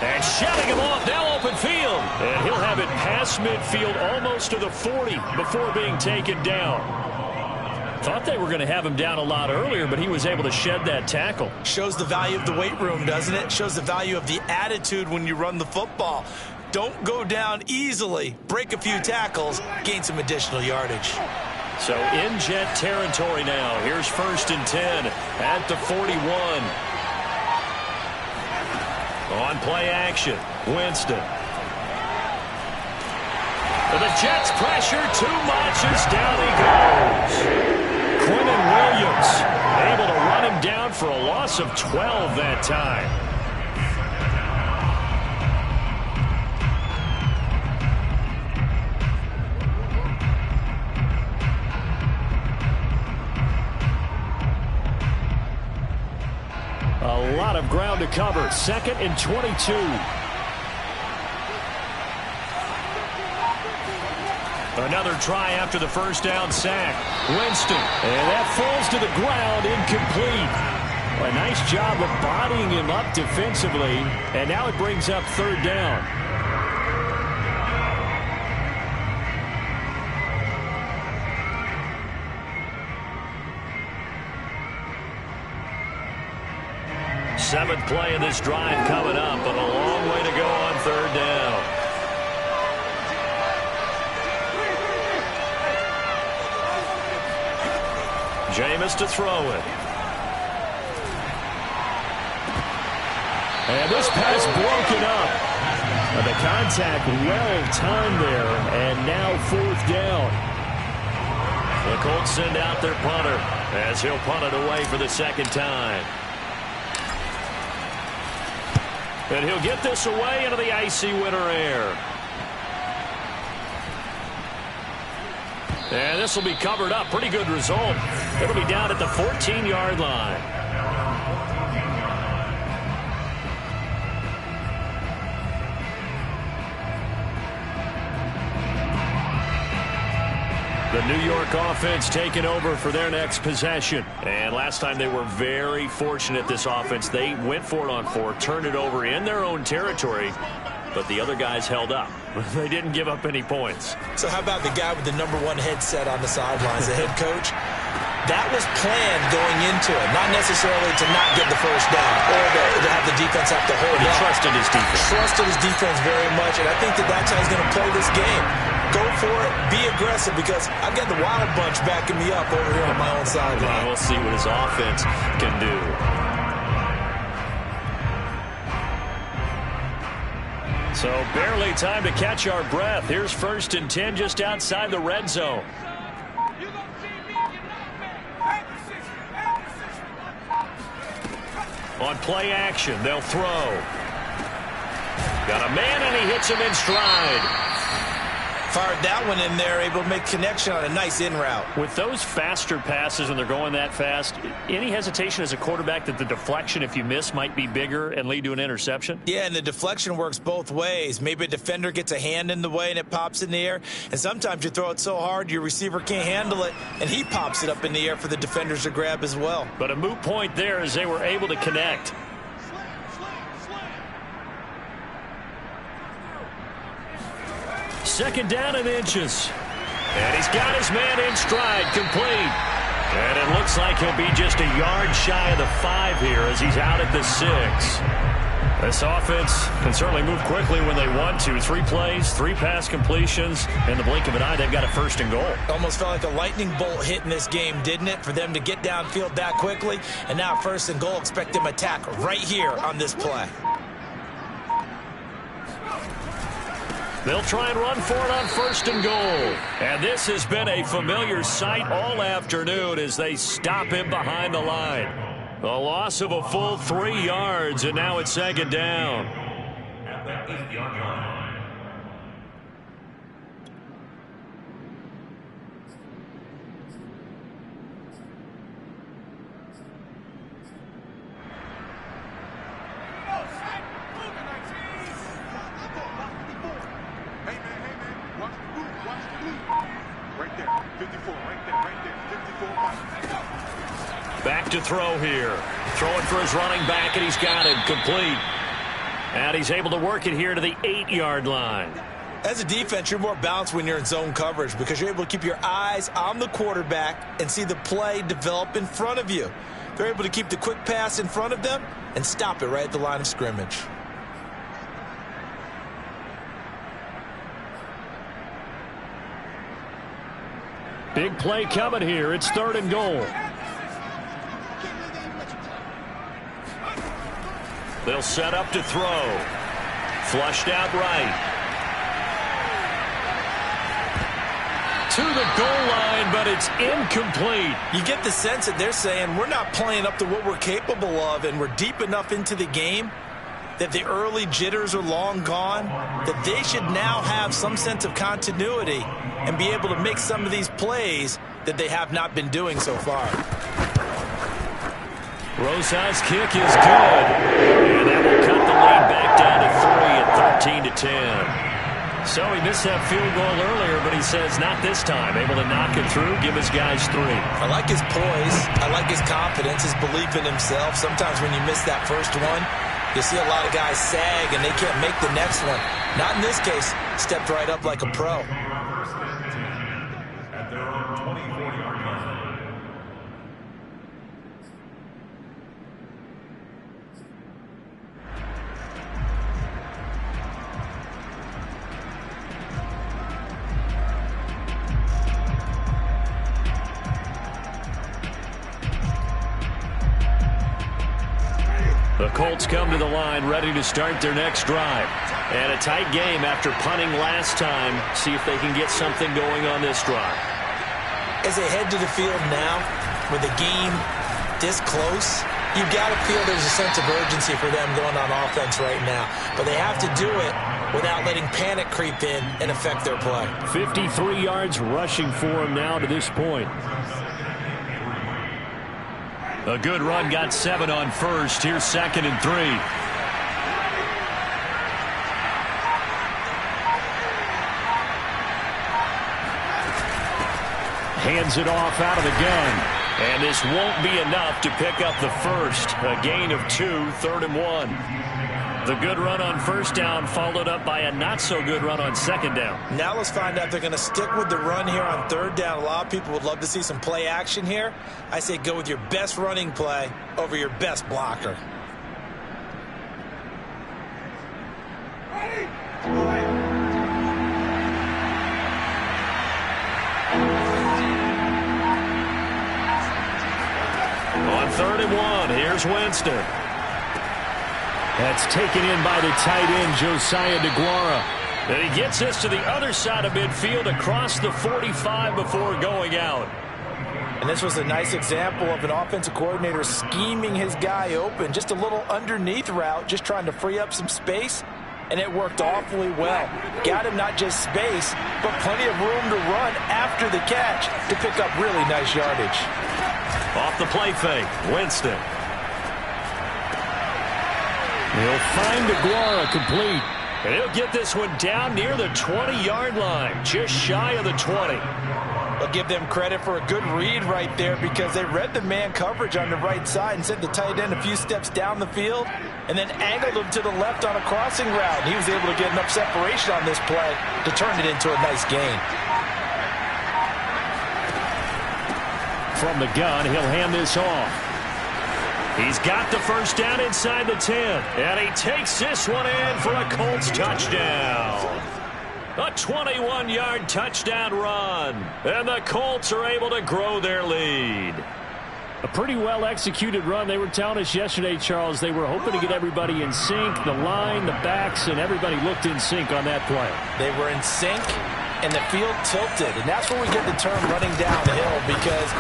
And shutting him off, now open field. And he'll have it past midfield almost to the 40 before being taken down. Thought they were going to have him down a lot earlier, but he was able to shed that tackle. Shows the value of the weight room, doesn't it? Shows the value of the attitude when you run the football. Don't go down easily. Break a few tackles, gain some additional yardage. So in Jet territory now. Here's 1st and 10 at the 41. On play action, Winston. But the Jets pressure too much as down he goes. Quinnen Williams able to run him down for a loss of 12 that time. A lot of ground to cover. 2nd and 22. Another try after the first down sack. Winston. And that falls to the ground, incomplete. A nice job of bodying him up defensively. And now it brings up 3rd down. Seventh play of this drive coming up, but a long way to go on 3rd down. Jameis to throw it. And this pass broken up. The contact well timed there, and now 4th down. The Colts send out their punter as he'll punt it away for the 2nd time. And he'll get this away into the icy winter air. And this will be covered up. Pretty good result. It'll be down at the 14-yard line. The The New York offense taking over for their next possession. And last time they were very fortunate, this offense. They went for it on 4, turned it over in their own territory, but the other guys held up. They didn't give up any points. So how about the guy with the #1 headset on the sidelines, the head coach? That was planned going into it, not necessarily to not get the first down or to have the defense have to hold He up. trusted his defense. Trusted his defense very much, and I think that's how he's going to play this game. Go for it, be aggressive, because I've got the Wild Bunch backing me up over here on my own sideline. We'll see what his offense can do. So barely time to catch our breath. Here's 1st and 10 just outside the red zone. On play action, they'll throw. Got a man, and he hits him in stride. Fired that one in there, able to make connection on a nice in route. With those faster passes when they're going that fast, any hesitation as a quarterback that the deflection, if you miss, might be bigger and lead to an interception? Yeah, and the deflection works both ways. Maybe a defender gets a hand in the way and it pops in the air, and sometimes you throw it so hard your receiver can't handle it, and he pops it up in the air for the defenders to grab as well. But a moot point there as they were able to connect. Second down and inches. And he's got his man in stride, complete. And it looks like he'll be just a yard shy of the 5 here as he's out at the 6. This offense can certainly move quickly when they want to. 3 plays, 3 pass completions. In the blink of an eye, they've got a 1st and goal. Almost felt like a lightning bolt hit in this game, didn't it? For them to get downfield that quickly. And now 1st and goal, expect them to attack right here on this play. They'll try and run for it on 1st and goal. And this has been a familiar sight all afternoon as they stop him behind the line. A loss of a full 3 yards, and now it's 2nd down. At the 8-yard line. Back to throw here. Throwing for his running back, and he's got it complete. And he's able to work it here to the 8-yard line. As a defense, you're more balanced when you're in zone coverage because you're able to keep your eyes on the quarterback and see the play develop in front of you. They're able to keep the quick pass in front of them and stop it right at the line of scrimmage. Big play coming here. It's 3rd and goal. They'll set up to throw. Flushed out right. To the goal line, but it's incomplete. You get the sense that they're saying we're not playing up to what we're capable of, and we're deep enough into the game that the early jitters are long gone, that they should now have some sense of continuity and be able to make some of these plays that they have not been doing so far. Rosas' kick is good. And that will cut the lead back down to 3 at 13-10. So he missed that field goal earlier, but he says not this time. Able to knock it through, give his guys 3. I like his poise. I like his confidence, his belief in himself. Sometimes when you miss that first one, you see a lot of guys sag and they can't make the next one. Not in this case. Stepped right up like a pro. At their own 24-yard line. The Colts come to the line ready to start their next drive. And a tight game after punting last time. See if they can get something going on this drive. As they head to the field now, with the game this close, you've got to feel there's a sense of urgency for them going on offense right now. But they have to do it without letting panic creep in and affect their play. 53 yards rushing for him now to this point. A good run, got 7 on first. Here's 2nd and 3. Hands it off out of the gun. And this won't be enough to pick up the first. A gain of 2, 3rd and 1. The good run on first down followed up by a not-so-good run on second down. Now let's find out if they're going to stick with the run here on 3rd down. A lot of people would love to see some play action here. I say go with your best running play over your best blocker. On 3rd and 1, here's Winston. That's taken in by the tight end, Josiah DeGuara. And he gets this to the other side of midfield across the 45 before going out. And this was a nice example of an offensive coordinator scheming his guy open. Just a little underneath route, just trying to free up some space. And it worked awfully well. Got him not just space, but plenty of room to run after the catch to pick up really nice yardage. Off the play fake, Winston. He'll find DeGuara complete. And he'll get this one down near the 20-yard line, just shy of the 20. I'll give them credit for a good read right there because they read the man coverage on the right side and sent the tight end a few steps down the field and then angled him to the left on a crossing route. And he was able to get enough separation on this play to turn it into a nice gain. From the gun, he'll hand this off. He's got the first down inside the 10. And he takes this one in for a Colts touchdown. A 21-yard touchdown run. And the Colts are able to grow their lead. A pretty well-executed run. They were telling us yesterday, Charles, they were hoping to get everybody in sync. The line, the backs, and everybody looked in sync on that play. They were in sync, and the field tilted. And that's where we get the term running downhill, because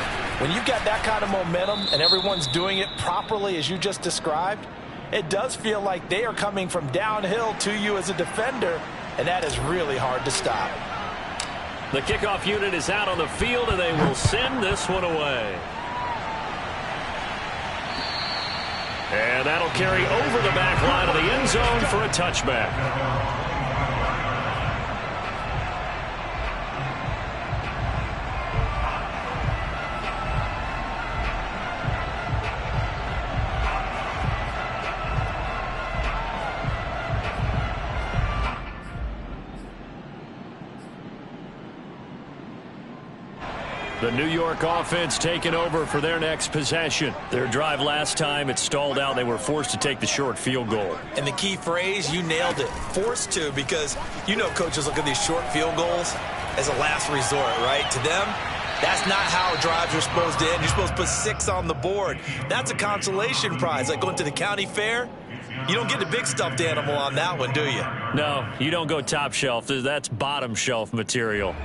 when you've got that kind of momentum and everyone's doing it properly as you just described, it does feel like they are coming from downhill to you as a defender, and that is really hard to stop. The kickoff unit is out on the field, and they will send this one away. And that'll carry over the back line of the end zone for a touchback. The New York offense taking over for their next possession. Their drive last time, it stalled out. They were forced to take the short field goal. And the key phrase, you nailed it. Forced to, because you know coaches look at these short field goals as a last resort, right? To them, that's not how drives are supposed to end. You're supposed to put 6 on the board. That's a consolation prize. Like going to the county fair, you don't get the big stuffed animal on that one, do you? No, you don't go top shelf. That's bottom shelf material.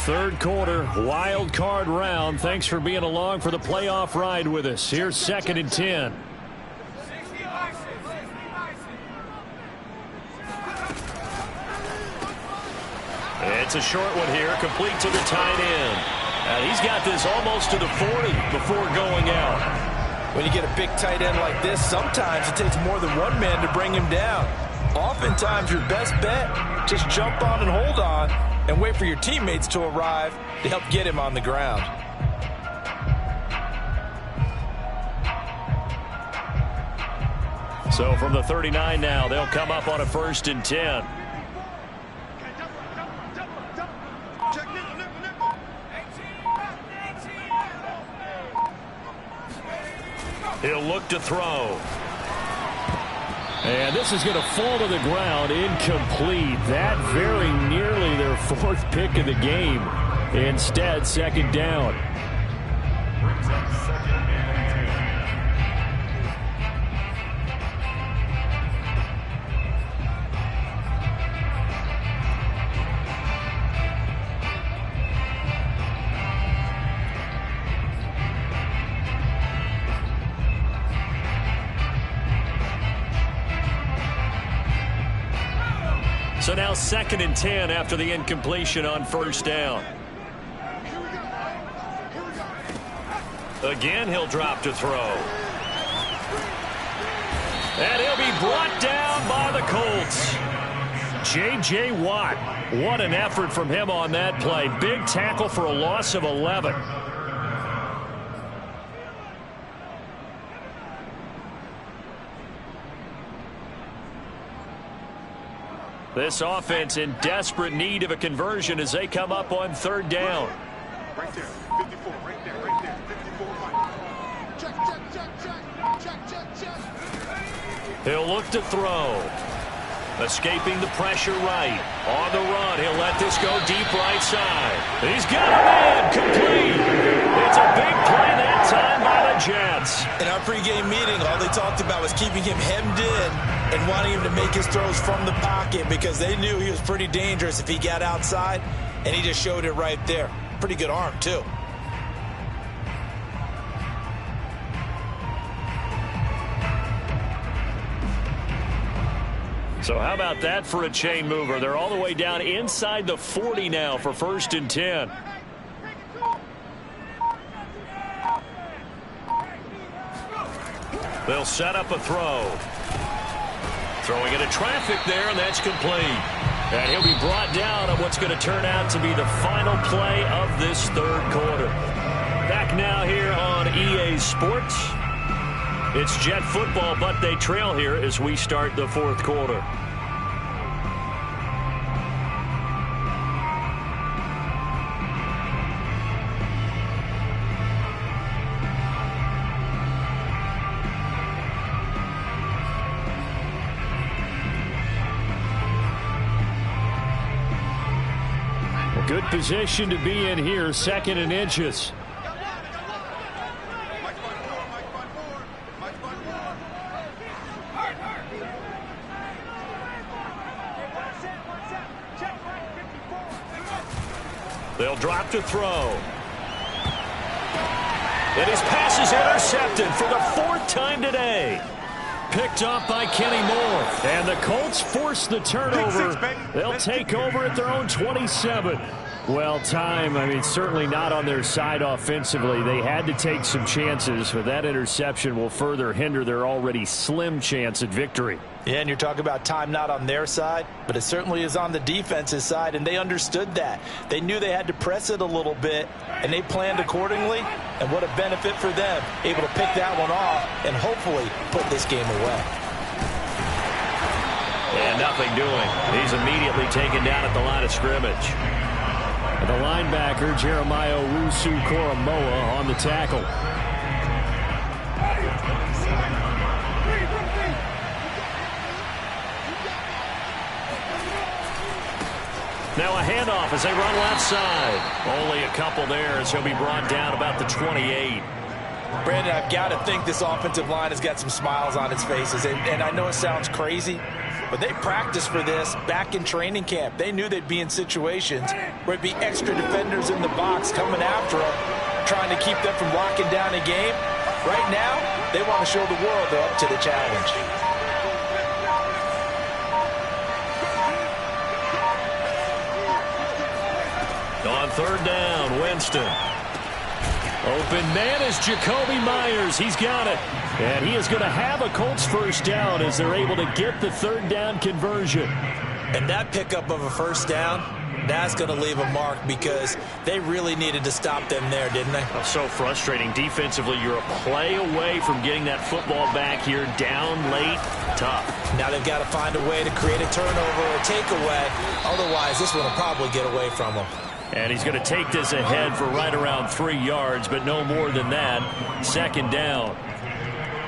Third quarter, wild card round. Thanks for being along for the playoff ride with us. Here's 2nd and 10. It's a short one here, complete to the tight end. And he's got this almost to the 40 before going out. When you get a big tight end like this, sometimes it takes more than one man to bring him down. Oftentimes, your best bet, just jump on and hold on and wait for your teammates to arrive to help get him on the ground. So from the 39 now, they'll come up on a 1st and 10. He'll look to throw. And this is going to fall to the ground, incomplete. That very nearly their 4th pick of the game. Instead, 2nd down. So now 2nd and 10 after the incompletion on first down. Again, he'll drop to throw. And he'll be brought down by the Colts. J.J. Watt, what an effort from him on that play. Big tackle for a loss of 11. This offense in desperate need of a conversion as they come up on 3rd down. Right there, 54, right there, right there, 54, Mike. Check, check, check, check, check, check, check. He'll look to throw. Escaping the pressure right. On the run, he'll let this go deep right side. He's got a man complete. It's a big play that time by the Jets. In our pregame meeting, all they talked about was keeping him hemmed in and wanting him to make his throws from the pocket because they knew he was pretty dangerous if he got outside, and he just showed it right there. Pretty good arm, too. So how about that for a chain mover? They're all the way down inside the 40 now for 1st and 10. They'll set up a throw. Throwing into traffic there, and that's complete. And he'll be brought down on what's going to turn out to be the final play of this 3rd quarter. Back now here on EA Sports. It's Jet football, but they trail here as we start the 4th quarter. A good position to be in here, 2nd and inches. They'll drop to throw. And his pass is intercepted for the 4th time today. Picked up by Kenny Moore. And the Colts force the turnover. They'll take over at their own 27. Well, time, certainly not on their side offensively. They had to take some chances, but that interception will further hinder their already slim chance at victory. Yeah, and you're talking about time not on their side, but it certainly is on the defense's side, and they understood that. They knew they had to press it a little bit, and they planned accordingly, and what a benefit for them, able to pick that one off and hopefully put this game away. And nothing doing. He's immediately taken down at the line of scrimmage. The linebacker, Jeremiah Owusu-Koramoah, on the tackle. Now a handoff as they run left side. Only a couple there as he'll be brought down about the 28. Brandon, I've got to think this offensive line has got some smiles on its faces. And I know it sounds crazy, but they practiced for this back in training camp. They knew they'd be in situations where it'd be extra defenders in the box coming after them, trying to keep them from locking down a game. Right now, they want to show the world they're up to the challenge. On 3rd down, Winston. Open man is Jacoby Myers. He's got it. And he is going to have a Colts 1st down as they're able to get the 3rd down conversion. And that pickup of a 1st down, that's going to leave a mark because they really needed to stop them there, didn't they? Oh, so frustrating. Defensively, you're a play away from getting that football back here down late. Tough. Now they've got to find a way to create a turnover or takeaway. Otherwise, this one will probably get away from them. And he's going to take this ahead for right around 3 yards, but no more than that. 2nd down.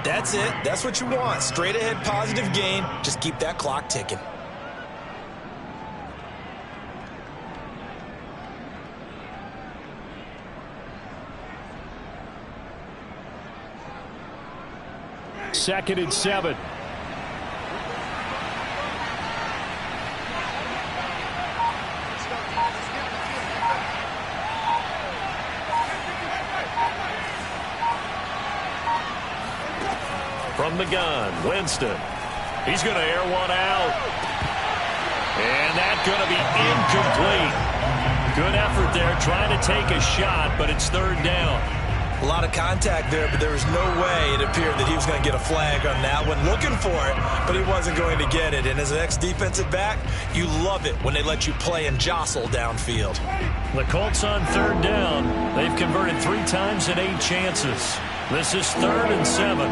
That's it. That's what you want. Straight ahead positive gain. Just keep that clock ticking. Second and 7. From the gun, Winston. He's going to air one out. And that's going to be incomplete. Good effort there, trying to take a shot, but it's third down. A lot of contact there, but there was no way it appeared that he was going to get a flag on that one. Looking for it, but he wasn't going to get it. And as an ex-defensive back, you love it when they let you play and jostle downfield. The Colts on third down. They've converted 3 times in 8 chances. This is 3rd and 7.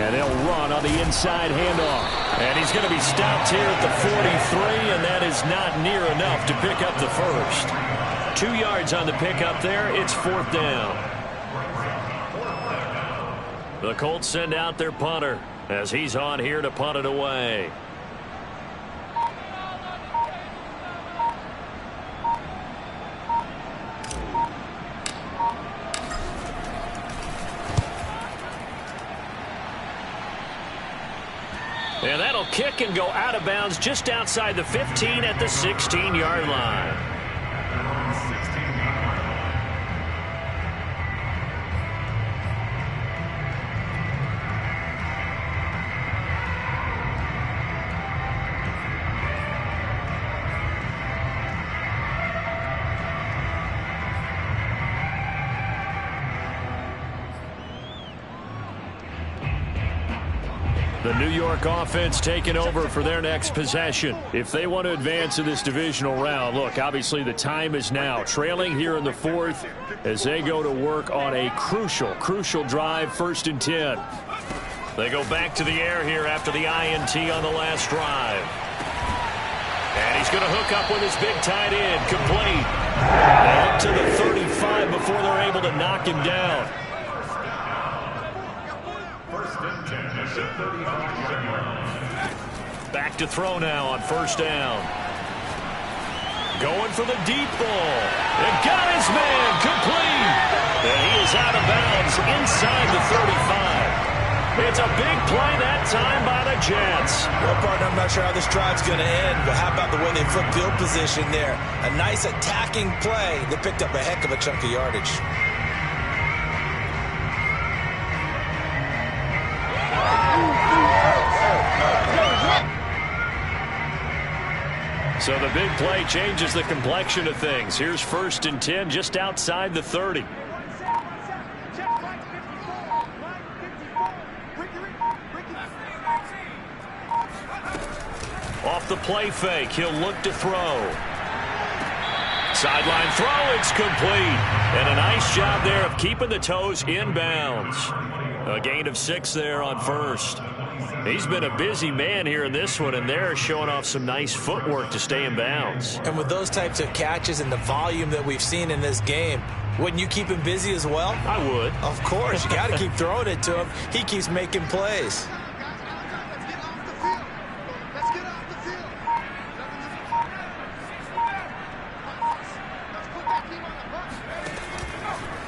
And they'll run on the inside handoff. And he's going to be stopped here at the 43, and that is not near enough to pick up the first. 2 yards on the pickup there. It's 4th down. The Colts send out their punter as he's on here to punt it away. And that'll kick and go out of bounds just outside the 15 at the 16-yard line. The New York offense taking over for their next possession. If they want to advance in this divisional round, look, obviously the time is now. Trailing here in the 4th as they go to work on a crucial drive, 1st and 10. They go back to the air here after the INT on the last drive. And he's going to hook up with his big tight end, complete. Up to the 35 before they're able to knock him down. Back to throw now on 1st down. Going for the deep ball. It got his man complete. And he is out of bounds inside the 35. It's a big play that time by the Jets. Well, partner, I'm not sure how this drive's going to end, but how about the way they flip field position there? A nice attacking play that picked up a heck of a chunk of yardage. So the big play changes the complexion of things. Here's 1st and 10 just outside the 30. Off the play fake, he'll look to throw. Sideline throw, it's complete. And a nice job there of keeping the toes in bounds. A gain of 6 there on 1st. He's been a busy man here in this one, and they're showing off some nice footwork to stay in bounds. And with those types of catches and the volume that we've seen in this game, wouldn't you keep him busy as well? I would. Of course. You got to keep throwing it to him. He keeps making plays.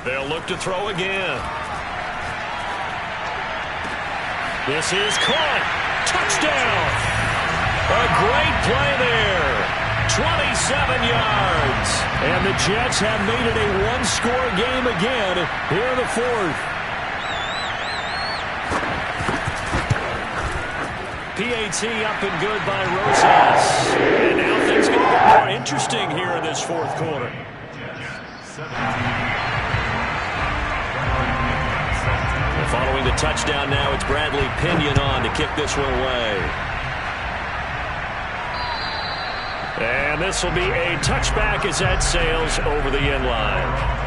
They'll look to throw again. This is caught. Touchdown. A great play there. 27 yards. And the Jets have made it a one-score game again here in the 4th. PAT up and good by Rosas. And now things going to get more interesting here in this 4th quarter. Following the touchdown now, it's Bradley Pinion on to kick this one away. And this will be a touchback as that sails over the end line.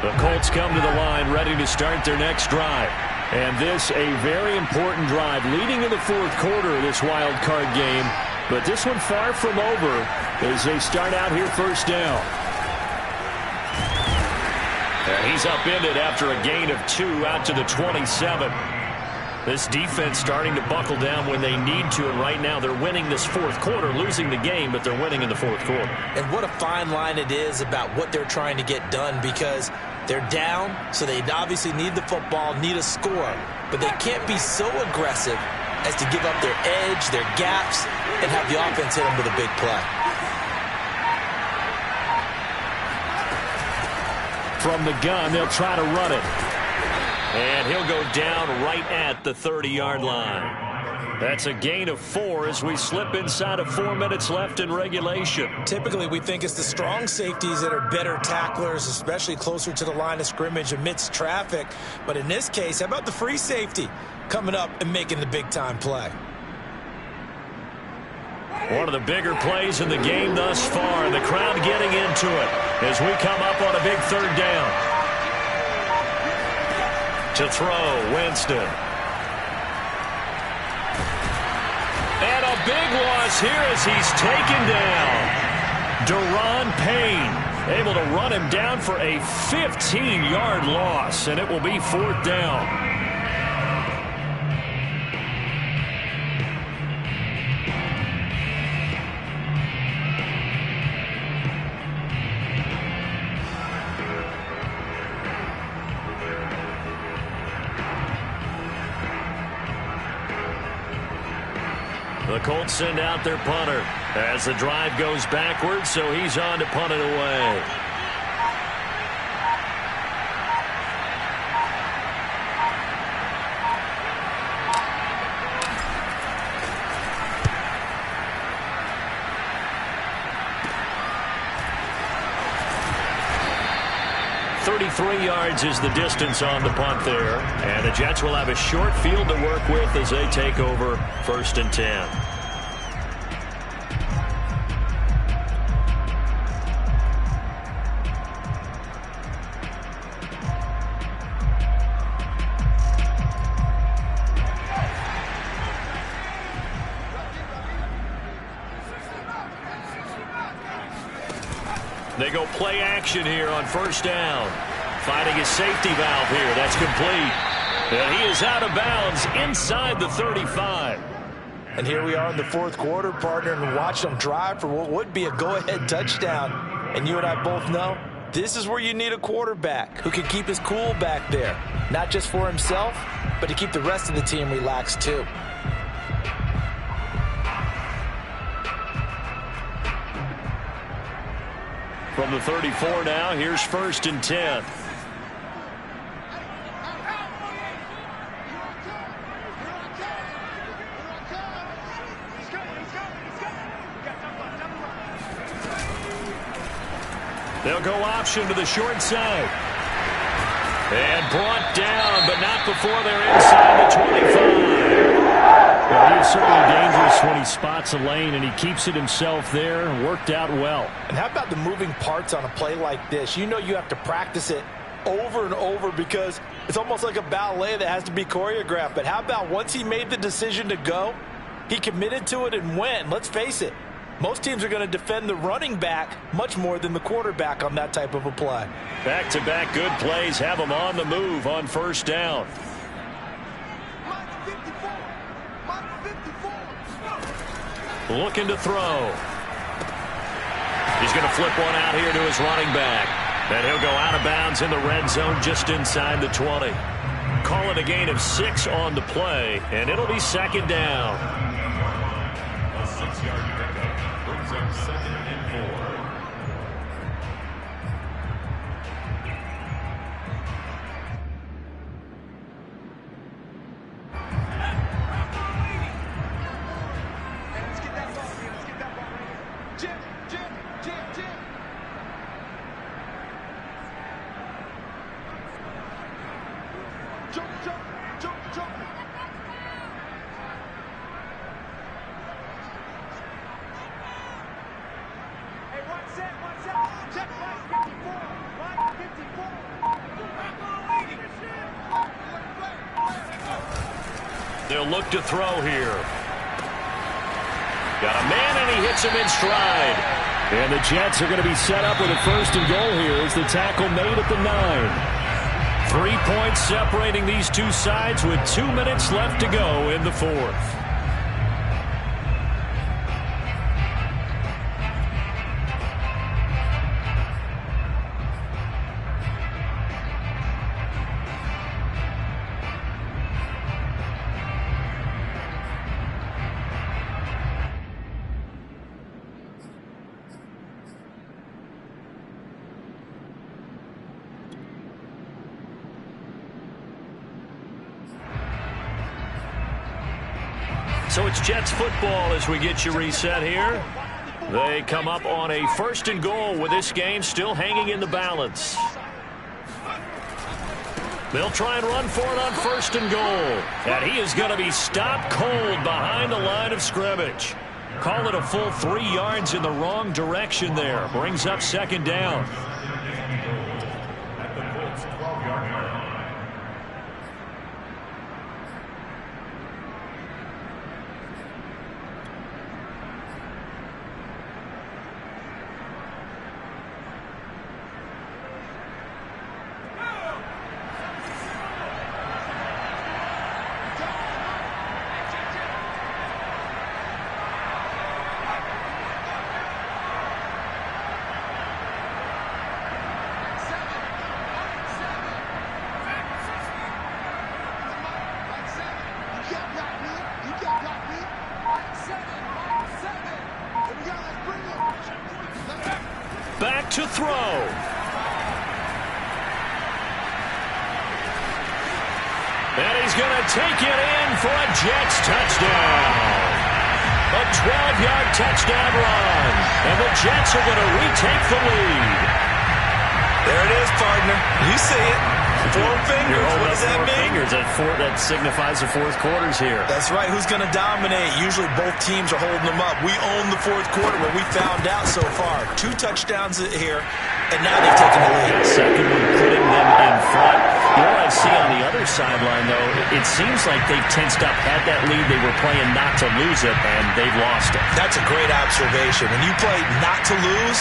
The Colts come to the line ready to start their next drive. And this a very important drive leading in the 4th quarter of this wild card game. But this one far from over as they start out here 1st down. And he's upended after a gain of 2 out to the 27. This defense starting to buckle down when they need to, and right now they're winning this 4th quarter, losing the game, but they're winning in the 4th quarter. And what a fine line it is about what they're trying to get done, because They're down, so they obviously need the football, need a score. But they can't be so aggressive as to give up their edge, their gaps, and have the offense hit them with a big play. From the gun, they'll try to run it. And he'll go down right at the 30-yard line. That's a gain of 4 as we slip inside of 4 minutes left in regulation. Typically, we think it's the strong safeties that are better tacklers, especially closer to the line of scrimmage amidst traffic. But in this case, how about the free safety coming up and making the big-time play? One of the bigger plays in the game thus far. The crowd getting into it as we come up on a big 3rd down. To throw, Winston. And a big loss here as he's taken down. Daron Payne able to run him down for a 15-yard loss, and it will be 4th down. The Colts send out their punter as the drive goes backwards, so he's on to punt it away. .33 yards is the distance on the punt there. And the Jets will have a short field to work with as they take over 1st and 10. They go play action here on 1st down. Finding his safety valve here. That's complete. And he is out of bounds inside the 35. And here we are in the 4th quarter, partner, and watch them drive for what would be a go-ahead touchdown. And you and I both know this is where you need a quarterback who can keep his cool back there. Not just for himself, but to keep the rest of the team relaxed too. From the 34 now, here's 1st and 10. They'll go option to the short side. And brought down, but not before they're inside the 25. Well, he is certainly dangerous when he spots a lane, and he keeps it himself there and worked out well. And how about the moving parts on a play like this? You know you have to practice it over and over because it's almost like a ballet that has to be choreographed. But how about once he made the decision to go, he committed to it and went. Let's face it, most teams are going to defend the running back much more than the quarterback on that type of a play. Back-to-back good plays have him on the move on 1st down. Looking to throw. He's going to flip one out here to his running back. And he'll go out of bounds in the red zone just inside the 20. Call it a gain of 6 on the play, and it'll be 2nd down. A 6-yard pickup brings up 2nd and 4. They'll look to throw here. Got a man, and he hits him in stride. And the Jets are going to be set up with a 1st and goal here as the tackle made at the 9. 3 points separating these two sides with 2 minutes left to go in the 4th. So it's Jets football as we get you reset here. They come up on a 1st and goal with this game still hanging in the balance. They'll try and run for it on 1st and goal. And he is going to be stopped cold behind the line of scrimmage. Call it a full 3 yards in the wrong direction there. Brings up 2nd down. Back to throw. And he's going to take it in for a Jets touchdown. A 12-yard touchdown run. And the Jets are going to retake the lead. There it is, partner. You see it. 4 fingers. What does that mean? Fingers. That signifies the 4th quarter's here. That's right. Who's going to dominate? Usually both teams are holding them up. We own the 4th quarter, but we found out so far. 2 touchdowns here, and now they've taken the lead. Second one putting them in front. You know what I see on the other sideline, though? It seems like they've tensed up, had that lead. They were playing not to lose it, and they've lost it. That's a great observation. When you play not to lose,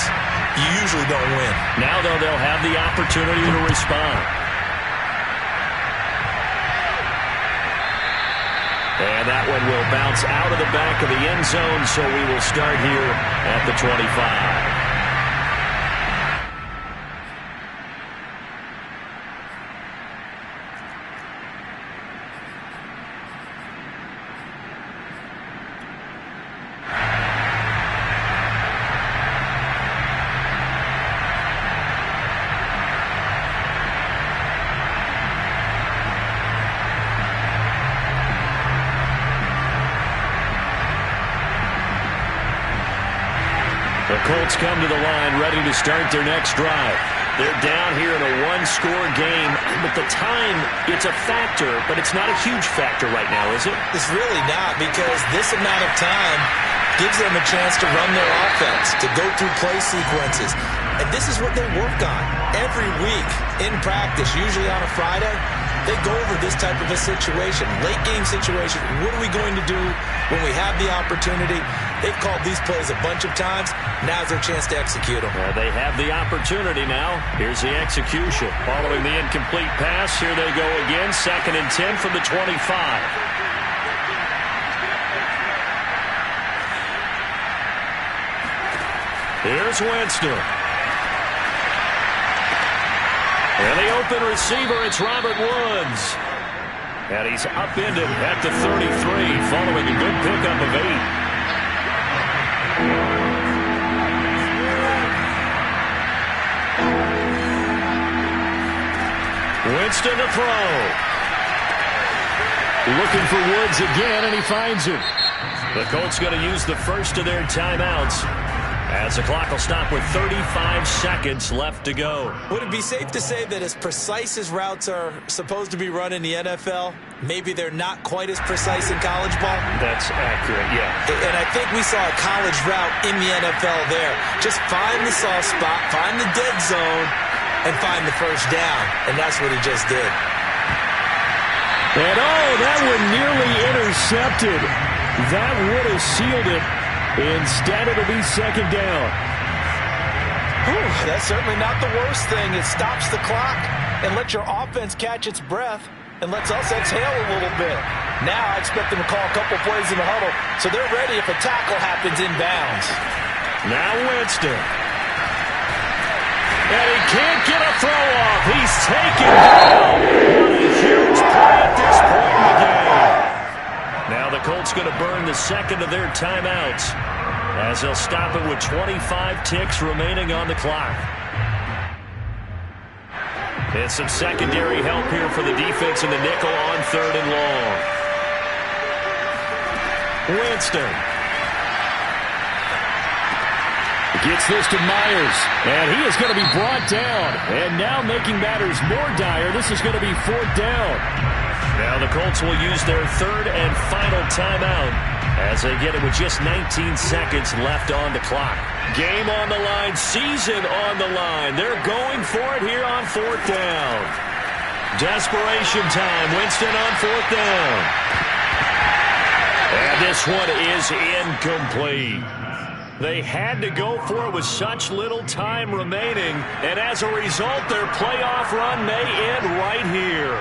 you usually don't win. Now, though, they'll have the opportunity to respond. And that one will bounce out of the back of the end zone, so we will start here at the 25. The Colts come to the line ready to start their next drive. They're down here in a 1-score game, but the time, it's a factor, but it's not a huge factor right now, is it? It's really not, because this amount of time gives them a chance to run their offense, to go through play sequences. And this is what they work on every week in practice, usually on a Friday. They go over this type of a situation, late game situation. What are we going to do when we have the opportunity? They've called these plays a bunch of times. Now's their chance to execute them. They have the opportunity now. Here's the execution. Following the incomplete pass, here they go again. 2nd and 10 from the 25. Here's Winston. And the open receiver, it's Robert Woods. And he's upended at the 33, following a good pickup of 8. Winston to throw. Looking for Woods again, and he finds him. The Colts going to use the first of their timeouts, as the clock will stop with 35 seconds left to go. Would it be safe to say that as precise as routes are supposed to be run in the NFL, maybe they're not quite as precise in college ball? That's accurate, yeah. And I think we saw a college route in the NFL there. Just find the soft spot, find the dead zone, and find the first down. And that's what he just did. And that one nearly intercepted. That would have sealed it. Instead, it'll be 2nd down. Whew, that's certainly not the worst thing. It stops the clock and lets your offense catch its breath and lets us exhale a little bit. Now I expect them to call a couple plays in the huddle so they're ready if a tackle happens inbounds. Now Winston. And he can't get a throw off. He's taken down. What a huge play at this point in the game. Now the Colts going to burn the second of their timeouts, as they'll stop it with 25 ticks remaining on the clock. And some secondary help here for the defense in the nickel on 3rd and long. Winston. Gets this to Myers, and he is going to be brought down. And now making matters more dire, this is going to be 4th down. Now the Colts will use their 3rd and final timeout as they get it with just 19 seconds left on the clock. Game on the line, season on the line. They're going for it here on 4th down. Desperation time. Winston on 4th down. And this one is incomplete. They had to go for it with such little time remaining, and as a result, their playoff run may end right here.